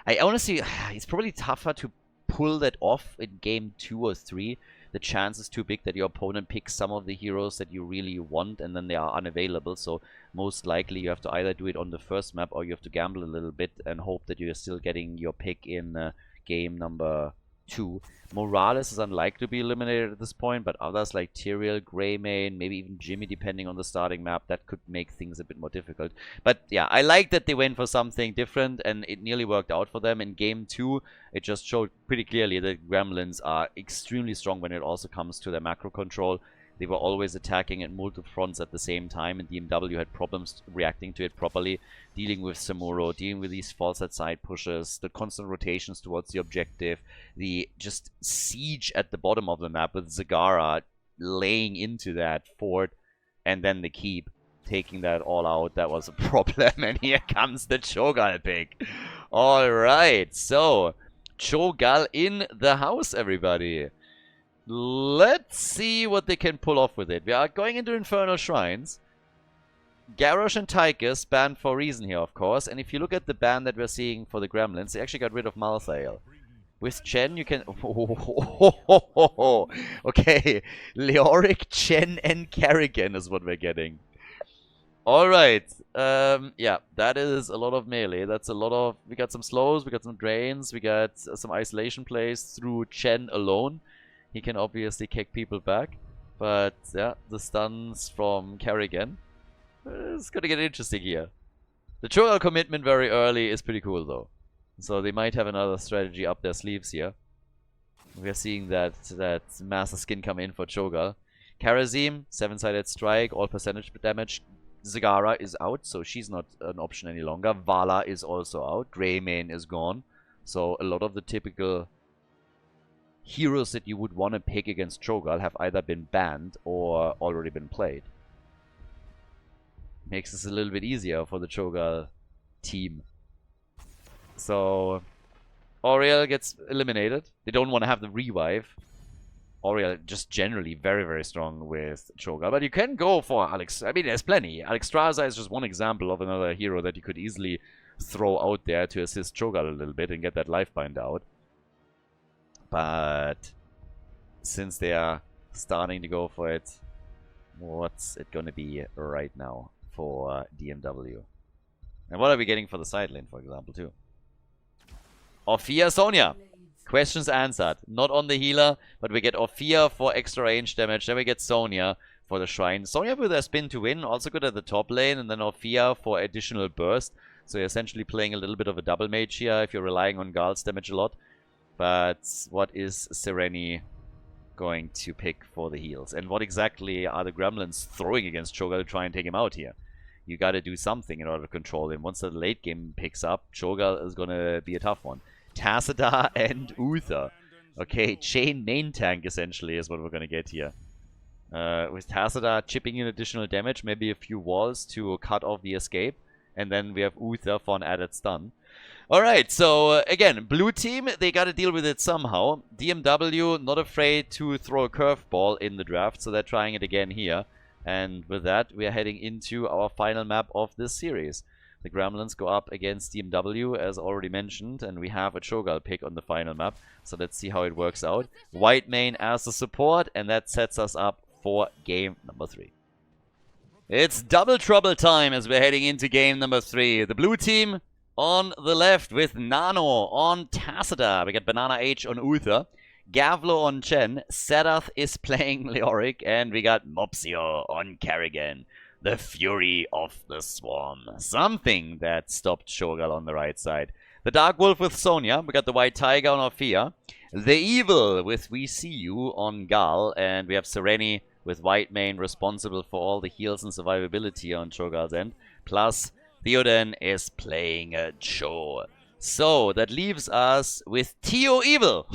I honestly, it's probably tougher to pull that off in game 2 or 3. The chance is too big that your opponent picks some of the heroes that you really want and then they are unavailable. So most likely you have to either do it on the first map or you have to gamble a little bit and hope that you're still getting your pick in game number 2. Morales is unlikely to be eliminated at this point, but others like Tyrael, Greymane, maybe even Jimmy, depending on the starting map, that could make things a bit more difficult. But yeah, I like that they went for something different, and it nearly worked out for them. In Game 2, it just showed pretty clearly that Gremlins are extremely strong when it also comes to their macro control. They were always attacking at multiple fronts at the same time, and DMW had problems reacting to it properly, dealing with Samuro, dealing with these false side pushes, the constant rotations towards the objective, the just siege at the bottom of the map with Zagara laying into that fort, and then the keep, taking that all out. That was a problem, and here comes the Cho'Gall pick. Alright, so Cho'Gall in the house, everybody. Let's see what they can pull off with it. We are going into Infernal Shrines. Garrosh and Tychus banned for a reason here, of course. And if you look at the ban that we're seeing for the Gremlins, they actually got rid of Malthael. With Chen, you can... Okay, Leoric, Chen, and Kerrigan is what we're getting. Alright, yeah, that is a lot of melee. That's a lot of... We got some slows, we got some drains, we got some isolation plays through Chen alone. He can obviously kick people back, but yeah, the stuns from Kerrigan. It's gonna get interesting here. The Cho'Gall commitment very early is pretty cool though. So they might have another strategy up their sleeves here. We're seeing that Master Skin come in for Cho'Gall. Karazim, 7-sided strike, all percentage damage. Zagara is out, so she's not an option any longer. Vala is also out. Greymane is gone. So a lot of the typical heroes that you would want to pick against Cho'Gall have either been banned or already been played. Makes this a little bit easier for the Cho'Gall team. So Auriel gets eliminated. They don't want to have the revive. Auriel just generally very, very strong with Cho'Gall. But you can go for Alex. I mean, there's plenty. Alexstrasza is just one example of another hero that you could easily throw out there to assist Cho'Gall a little bit and get that lifebind out. But since they are starting to go for it, what's it going to be right now for DMW? And what are we getting for the side lane, for example, too? Orphea Sonya. Questions answered. Not on the healer, but we get Orphea for extra range damage. Then we get Sonya for the shrine. Sonya with her spin to win, also good at the top lane. And then Orphea for additional burst. So you're essentially playing a little bit of a double mage here if you're relying on Gal's damage a lot. But what is Sereni going to pick for the heals? And what exactly are the Gremlins throwing against Cho'Gall to try and take him out here? You gotta do something in order to control him. Once the late game picks up, Cho'Gall is gonna be a tough one. Tassadar and Uther. Okay, chain main tank essentially is what we're gonna get here. With Tassadar chipping in additional damage, maybe a few walls to cut off the escape. And then we have Uther for an added stun. Alright, so again, blue team, they gotta deal with it somehow. DMW, not afraid to throw a curveball in the draft, so they're trying it again here. And with that, we are heading into our final map of this series. The Gremlins go up against DMW, as already mentioned, and we have a Cho'Gall pick on the final map. So let's see how it works out. Whitemane as the support, and that sets us up for game number 3. It's double trouble time as we're heading into game number 3. The blue team on the left with Nano on Tassadar. We got Banana H on Uther. Gavlo on Chen. Serath is playing Leoric. And we got Mopsio on Kerrigan. The Fury of the Swarm. Something that stopped Cho'Gall on the right side. The Dark Wolf with Sonya. We got the White Tiger on Orphea. The Evil with We See You on Gal. And we have Sereni with Whitemane responsible for all the heals and survivability on Cho'Gall's end. Plus, Theoden is playing a Cho. So, that leaves us with Tio Evil.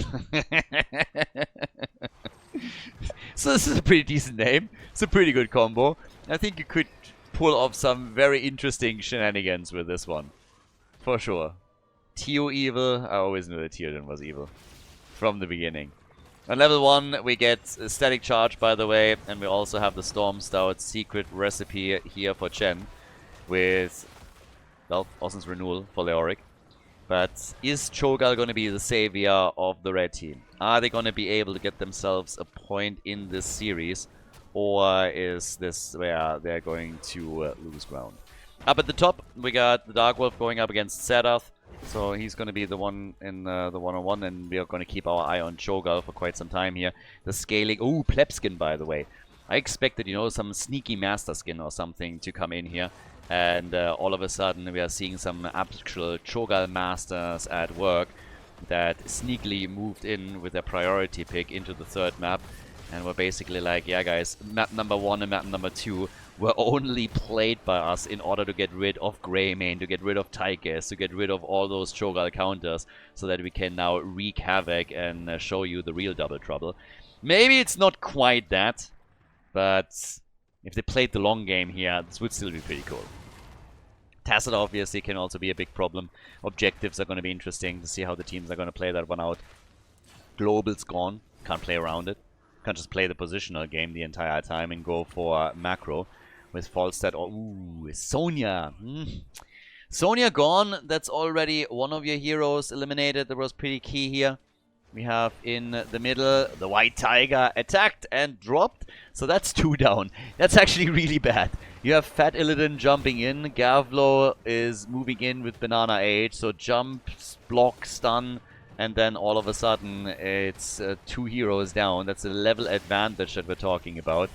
So this is a pretty decent name. It's a pretty good combo. I think you could pull off some very interesting shenanigans with this one. For sure. Tio Evil. I always knew that Theoden was evil. From the beginning. On level 1, we get a static charge, by the way. And we also have the Storm Stout secret recipe here for Chen. With, well, Osson's Renewal for Leoric. But is Cho'Gall going to be the savior of the red team? Are they going to be able to get themselves a point in this series? Or is this where they're going to lose ground? Up at the top, we got the Dark Wolf going up against Serath. So he's going to be the one in the one-on-one, and we are going to keep our eye on Cho'Gall for quite some time here. The scaling... Oh, pleb skin, by the way. I expected, you know, some sneaky master skin or something to come in here. And all of a sudden we are seeing some actual Cho'Gall masters at work that sneakily moved in with their priority pick into the third map. And we're basically like, yeah guys, map number 1 and map number 2 were only played by us in order to get rid of Greymane, to get rid of Tychus, to get rid of all those Cho'Gall counters, so that we can now wreak havoc and show you the real double trouble. Maybe it's not quite that, but if they played the long game here, this would still be pretty cool. Tacit obviously can also be a big problem. Objectives are going to be interesting to see how the teams are going to play that one out. Global's gone, can't play around it. Can't just play the positional game the entire time and go for macro with Falstad or... Ooh, Sonya. Sonya gone. That's already one of your heroes eliminated. That was pretty key here. We have in the middle the White Tiger attacked and dropped. So that's 2 down. That's actually really bad. You have Fat Illidan jumping in. Gavlo is moving in with Banana Age. So jump, block, stun. And then all of a sudden, it's 2 heroes down. That's a level advantage that we're talking about.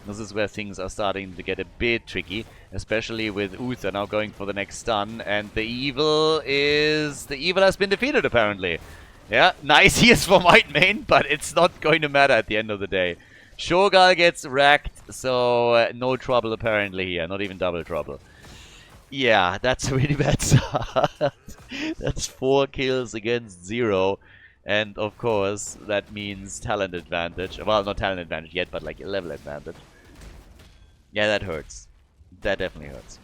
This is where things are starting to get a bit tricky, especially with Uther now going for the next stun. And the evil is... The evil has been defeated, apparently. Yeah, nice heals for Whitemane, but it's not going to matter at the end of the day. Cho'Gall gets wrecked, so no trouble apparently here. Not even double trouble. Yeah, that's a really bad start. That's 4 kills against 0. And of course, that means talent advantage. Well, not talent advantage yet, but like a level advantage. Yeah, that hurts. That definitely hurts.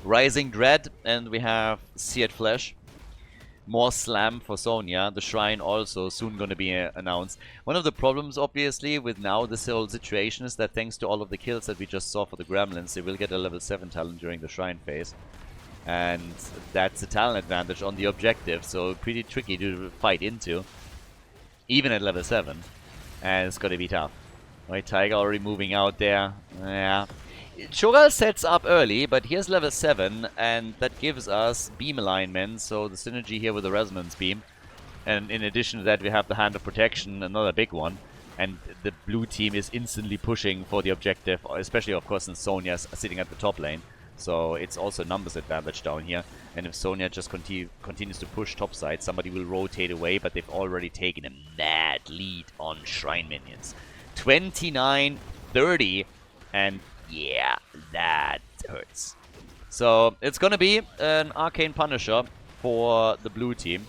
Rising Dread, and we have Seared Flesh. More slam for Sonya. The Shrine also soon going to be announced. One of the problems, obviously, with now this whole situation is that thanks to all of the kills that we just saw for the Gremlins, they will get a level 7 talent during the Shrine phase. And that's a talent advantage on the objective, so pretty tricky to fight into. Even at level 7. And it's going to be tough. Right, Tiger already moving out there. Yeah. Cho'Gall sets up early, but here's level 7, and that gives us beam alignment, so the synergy here with the resonance beam. And in addition to that, we have the Hand of Protection, another big one. And the blue team is instantly pushing for the objective, especially, of course, since Sonya's sitting at the top lane. So it's also a numbers advantage down here. And if Sonya just continues to push topside, somebody will rotate away, but they've already taken a mad lead on Shrine minions. 29-30, and yeah, that hurts. So it's gonna be an Arcane Punisher for the blue team.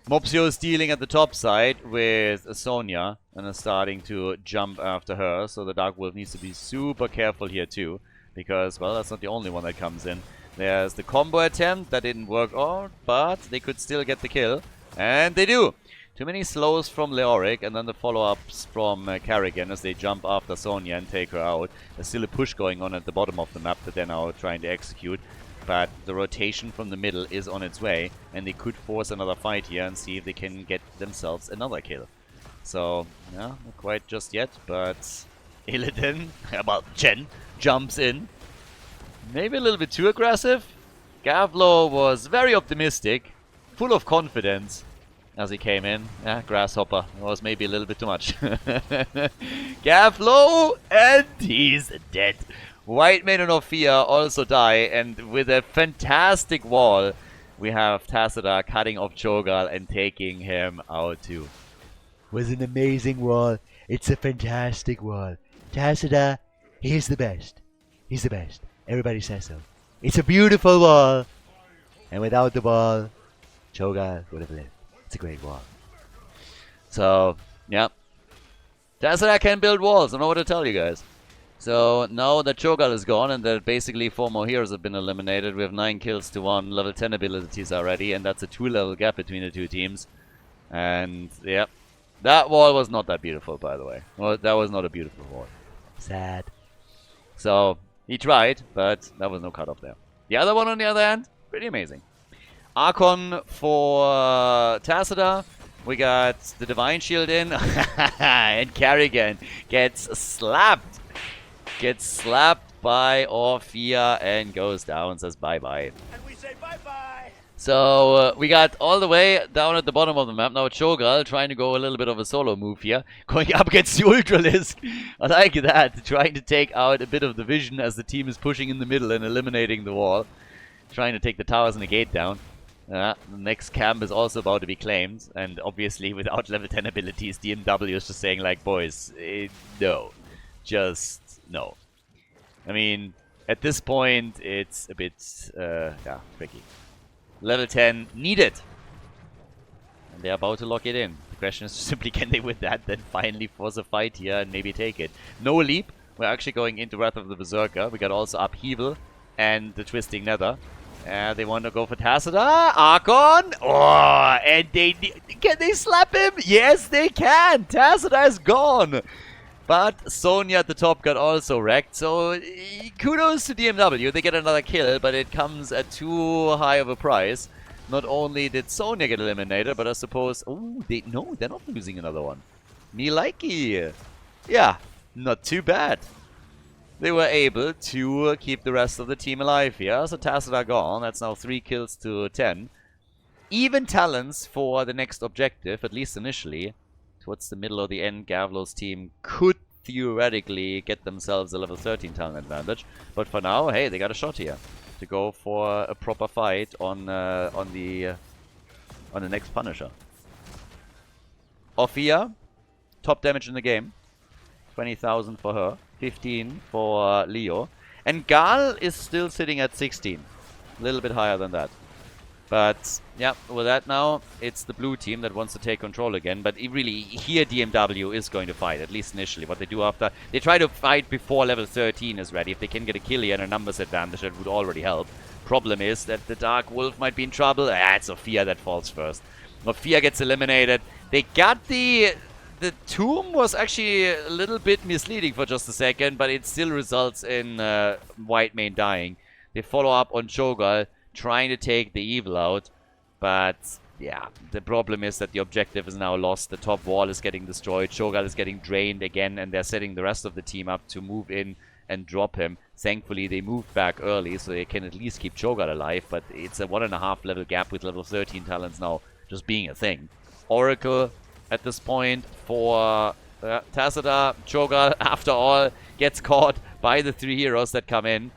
Mopsio is dealing at the top side with Sonya and is starting to jump after her. So the Dark Wolf needs to be super careful here too, because, well, that's not the only one that comes in. There's the combo attempt that didn't work out, but they could still get the kill, and they do. Too many slows from Leoric, and then the follow-ups from Karrigan as they jump after Sonya and take her out. There's still a push going on at the bottom of the map that they're now trying to execute. But the rotation from the middle is on its way, and they could force another fight here and see if they can get themselves another kill. So, yeah, not quite just yet, but Illidan, well, Jen, jumps in. Maybe a little bit too aggressive. Gavlo was very optimistic, full of confidence. As he came in. Yeah, Grasshopper. It was maybe a little bit too much. Gavlo! And he's dead. Whitemane and Orphea also die. And with a fantastic wall, we have Tacita cutting off Cho'Gall and taking him out too. Was an amazing wall. It's a fantastic wall. Tacita, he's the best. He's the best. Everybody says so. It's a beautiful wall. And without the wall, Cho'Gall would have lived. It's a great wall. So, yeah. Tacita can build walls. I don't know what to tell you guys. So, now that Cho'Gall is gone and that basically 4 more heroes have been eliminated, we have 9 kills to 1, level 10 abilities already, and that's a 2-level gap between the two teams. And, yeah. That wall was not that beautiful, by the way. Well, that was not a beautiful wall. Sad. So, he tried, but there was no cutoff there. The other one, on the other hand, pretty amazing. Archon for Tacita. We got the Divine Shield in. And Karrigan gets slapped. Gets slapped by Orphea and goes down, says bye-bye. And we say bye-bye. So we got all the way down at the bottom of the map. Now Cho'Gall trying to go a little bit of a solo move here. Going up against the Ultralisk. I like that. Trying to take out a bit of the vision as the team is pushing in the middle and eliminating the wall. Trying to take the towers and the gate down. The next camp is also about to be claimed. And obviously without level 10 abilities, DMW is just saying like, boys, no. Just no. I mean, at this point, it's a bit, tricky. Level 10 needed. And they're about to lock it in. The question is simply, can they with that then finally force a fight here and maybe take it? No leap. We're actually going into Wrath of the Berserker. We got also Upheaval and the Twisting Nether. They want to go for Tassadar. Archon. Oh, and can they slap him? Yes, they can. Tassadar is gone. But Sonya at the top got also wrecked, so kudos to DMW. They get another kill, but it comes at too high of a price. Not only did Sonya get eliminated, but I suppose... Oh, they're not losing another one. Me likey. Yeah, not too bad. They were able to keep the rest of the team alive here. So Tassadar gone. That's now 3 kills to 10. Even talents for the next objective, at least initially. Towards the middle or the end, Gavlo's team could theoretically get themselves a level 13 talent advantage. But for now, hey, they got a shot here to go for a proper fight on the next Punisher. Ophia, top damage in the game, 20,000 for her, 15 for Leo, and Gal is still sitting at 16, a little bit higher than that. But, yeah, with that now, it's the blue team that wants to take control again. But really, here DMW is going to fight, at least initially. What they do after... They try to fight before level 13 is ready. If they can get a kill here and a numbers advantage, that would already help. Problem is that the Dark Wolf might be in trouble. It's Ophia that falls first. Ophia gets eliminated. They got the... The tomb was actually a little bit misleading for just a second, but it still results in White Mane dying. They follow up on Cho'Gall, trying to take the evil out, but yeah, the problem is that the objective is now lost. The top wall is getting destroyed, Cho'Gall is getting drained again, and they're setting the rest of the team up to move in and drop him. Thankfully, they moved back early, so they can at least keep Cho'Gall alive, but it's a 1.5 level gap with level 13 talents now just being a thing. Oracle at this point for Tassadar. Cho'Gall, after all, gets caught by the 3 heroes that come in.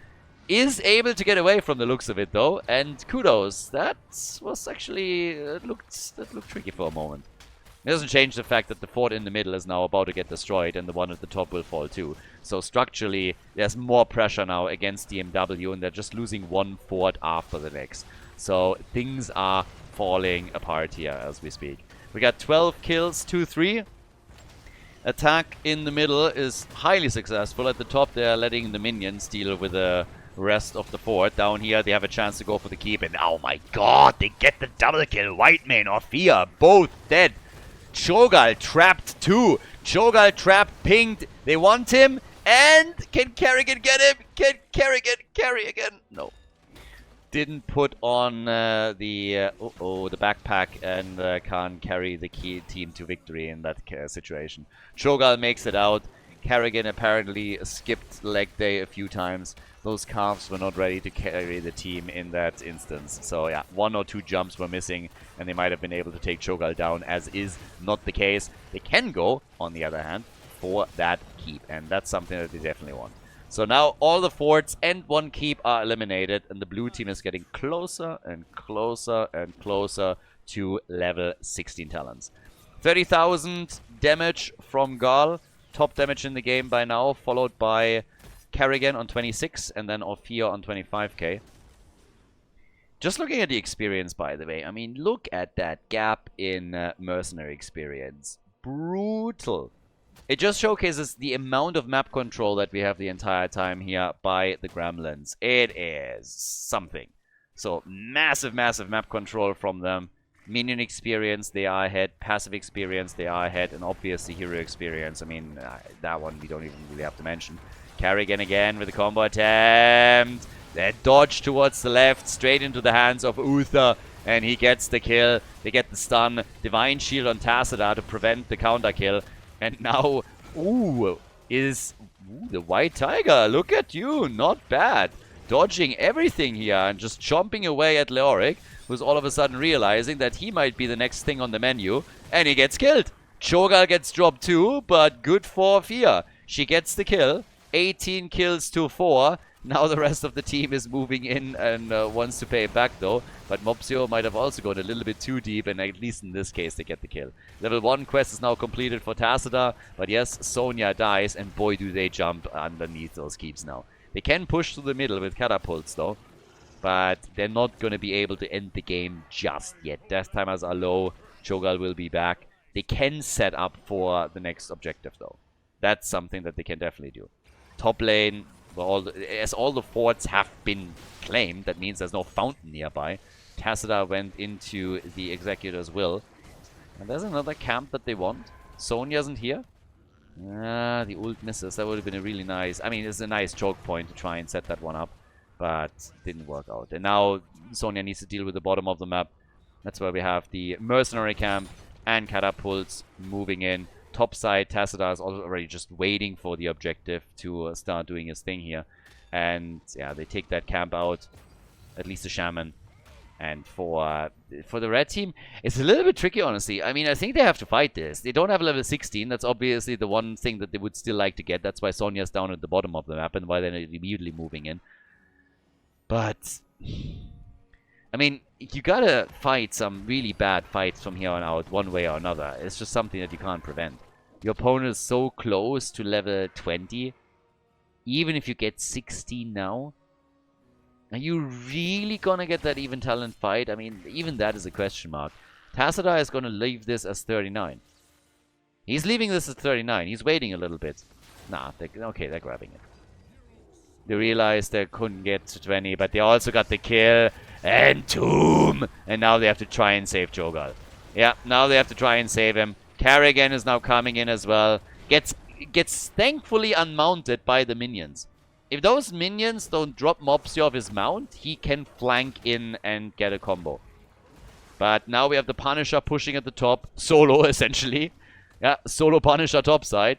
Is able to get away from the looks of it though, and kudos. That was actually that looked tricky for a moment. It doesn't change the fact that the fort in the middle is now about to get destroyed, and the one at the top will fall too. So structurally, there's more pressure now against DMW, and they're just losing one fort after the next. So things are falling apart here as we speak. We got 12 kills, 2-3. Attack in the middle is highly successful. At the top, they're letting the minions deal with the rest of the fort. Down here, they have a chance to go for the keep, and oh my god, they get the double kill. White Mane, Ophia, both dead. Cho'Gall trapped too. Cho'Gall trapped, pinged. They want him, and can Kerrigan get him? Can Kerrigan carry again? No. Didn't put on the backpack and can't carry the key team to victory in that situation. Cho'Gall makes it out. Kerrigan apparently skipped leg day a few times. Those calves were not ready to carry the team in that instance. So yeah, 1 or 2 jumps were missing, and they might have been able to take Cho'Gall down, as is not the case. They can go, on the other hand, for that keep, and that's something that they definitely want. So now all the forts and 1 keep are eliminated, and the blue team is getting closer and closer and closer to level 16 talents. 30,000 damage from Gal, top damage in the game by now, followed by Kerrigan on 26 and then Ophia on 25k. Just looking at the experience, by the way, I mean, look at that gap in mercenary experience. Brutal. It just showcases the amount of map control that we have the entire time here by the Gremlins. It is something. So, massive, massive map control from them. Minion experience, they are ahead. Passive experience, they are ahead. And obviously, hero experience. I mean, that one we don't even really have to mention. Kerrigan again with the combo attempt. That dodge towards the left, straight into the hands of Uther. And he gets the kill. They get the stun. Divine Shield on Tassadar to prevent the counter kill. And now, is the White Tiger. Look at you. Not bad. Dodging everything here and just chomping away at Leoric. who's all of a sudden realizing that he might be the next thing on the menu, and he gets killed. Cho'Gall gets dropped too, but good for Fia. She gets the kill. 18 kills to 4. Now the rest of the team is moving in and wants to pay back though. But Mopsio might have also gone a little bit too deep, and at least in this case they get the kill. Level 1 quest is now completed for Tacita, but yes, Sonya dies, and boy do they jump underneath those keeps now. They can push to the middle with catapults though, but they're not going to be able to end the game just yet. Death timers are low. Cho'Gall will be back. They can set up for the next objective though. That's something that they can definitely do. Top lane, well, as all the forts have been claimed, that means there's no fountain nearby. Tacita went into the Executor's Will. And there's another camp that they want. Sonya isn't here. The ult misses. That would have been a really nice... I mean, it's a nice choke point to try and set that one up. But didn't work out. And now Sonya needs to deal with the bottom of the map. That's where we have the mercenary camp and catapults moving in. Top side, Tacita is already just waiting for the objective to start doing his thing here. And yeah, they take that camp out. At least the shaman. And for the red team, it's a little bit tricky, honestly. I mean, I think they have to fight this. They don't have level 16. That's obviously the one thing that they would still like to get. That's why Sonya's down at the bottom of the map and why they're immediately moving in. But, I mean, you gotta fight some really bad fights from here on out, one way or another. It's just something that you can't prevent. Your opponent is so close to level 20. Even if you get 16 now, are you really gonna get that even talent fight? I mean, even that is a question mark. Tacita is gonna leave this as 39. He's leaving this as 39. He's waiting a little bit. Nah, okay, they're grabbing it. They realized they couldn't get to 20, but they also got the kill. And Tomb! And now they have to try and save Cho'Gall. Yeah, now they have to try and save him. Carrigan is now coming in as well. Gets thankfully unmounted by the minions. If those minions don't drop Mopsio off his mount, he can flank in and get a combo. But now we have the Punisher pushing at the top. Solo, essentially. Yeah, solo Punisher topside.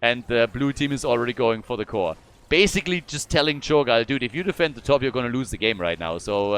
And the blue team is already going for the core. Basically just telling Cho'Gall, dude, if you defend the top, you're going to lose the game right now. So,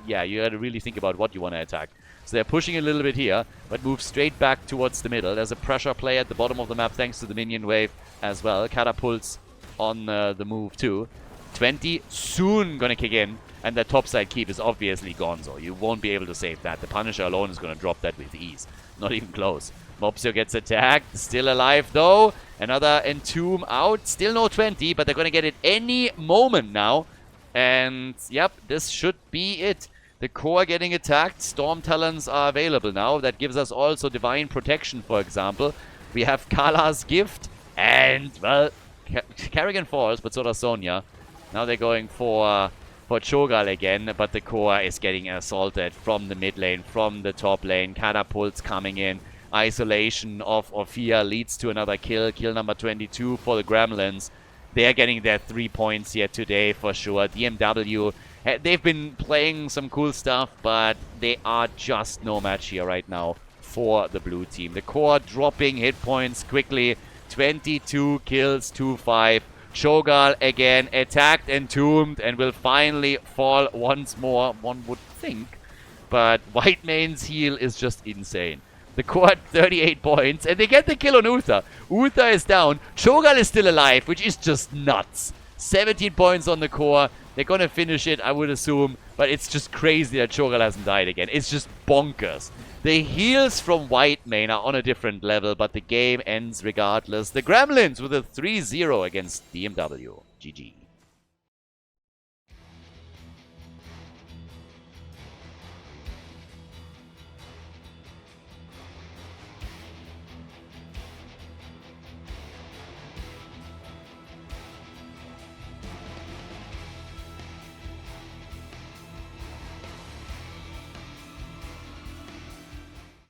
yeah, you got to really think about what you want to attack. So they're pushing a little bit here, but move straight back towards the middle. There's a pressure play at the bottom of the map thanks to the minion wave as well. Catapults on the move too. 20 soon gonna kick in, and the topside keep is obviously gonzo. You won't be able to save that. The Punisher alone is gonna drop that with ease. Not even close. Mopsio gets attacked, still alive though. Another Entomb out, still no 20, but they're gonna get it any moment now. And yep, this should be it. The core getting attacked, Storm Talons are available now. That gives us also Divine Protection, for example. We have Kala's Gift, and well, Carrigan falls, but so does Sonya. Now they're going for Cho'Gall again, but the core is getting assaulted from the mid lane, from the top lane. Catapults coming in. Isolation of Ophia leads to another kill. Kill number 22 for the Gremlins. They're getting their 3 points here today for sure. DMW, they've been playing some cool stuff, but they are just no match here right now for the blue team. The core dropping hit points quickly. 22 kills, 2-5. Cho'Gall again attacked, entombed, and will finally fall once more, one would think. But Whitemane's heal is just insane. The core at 38 points, and they get the kill on Uther. Uther is down. Cho'Gall is still alive, which is just nuts. 17 points on the core. They're gonna finish it, I would assume. But it's just crazy that Cho'Gall hasn't died again. It's just bonkers. The heals from Whitemane are on a different level, but the game ends regardless. The Gremlins with a 3-0 against DMW. GG.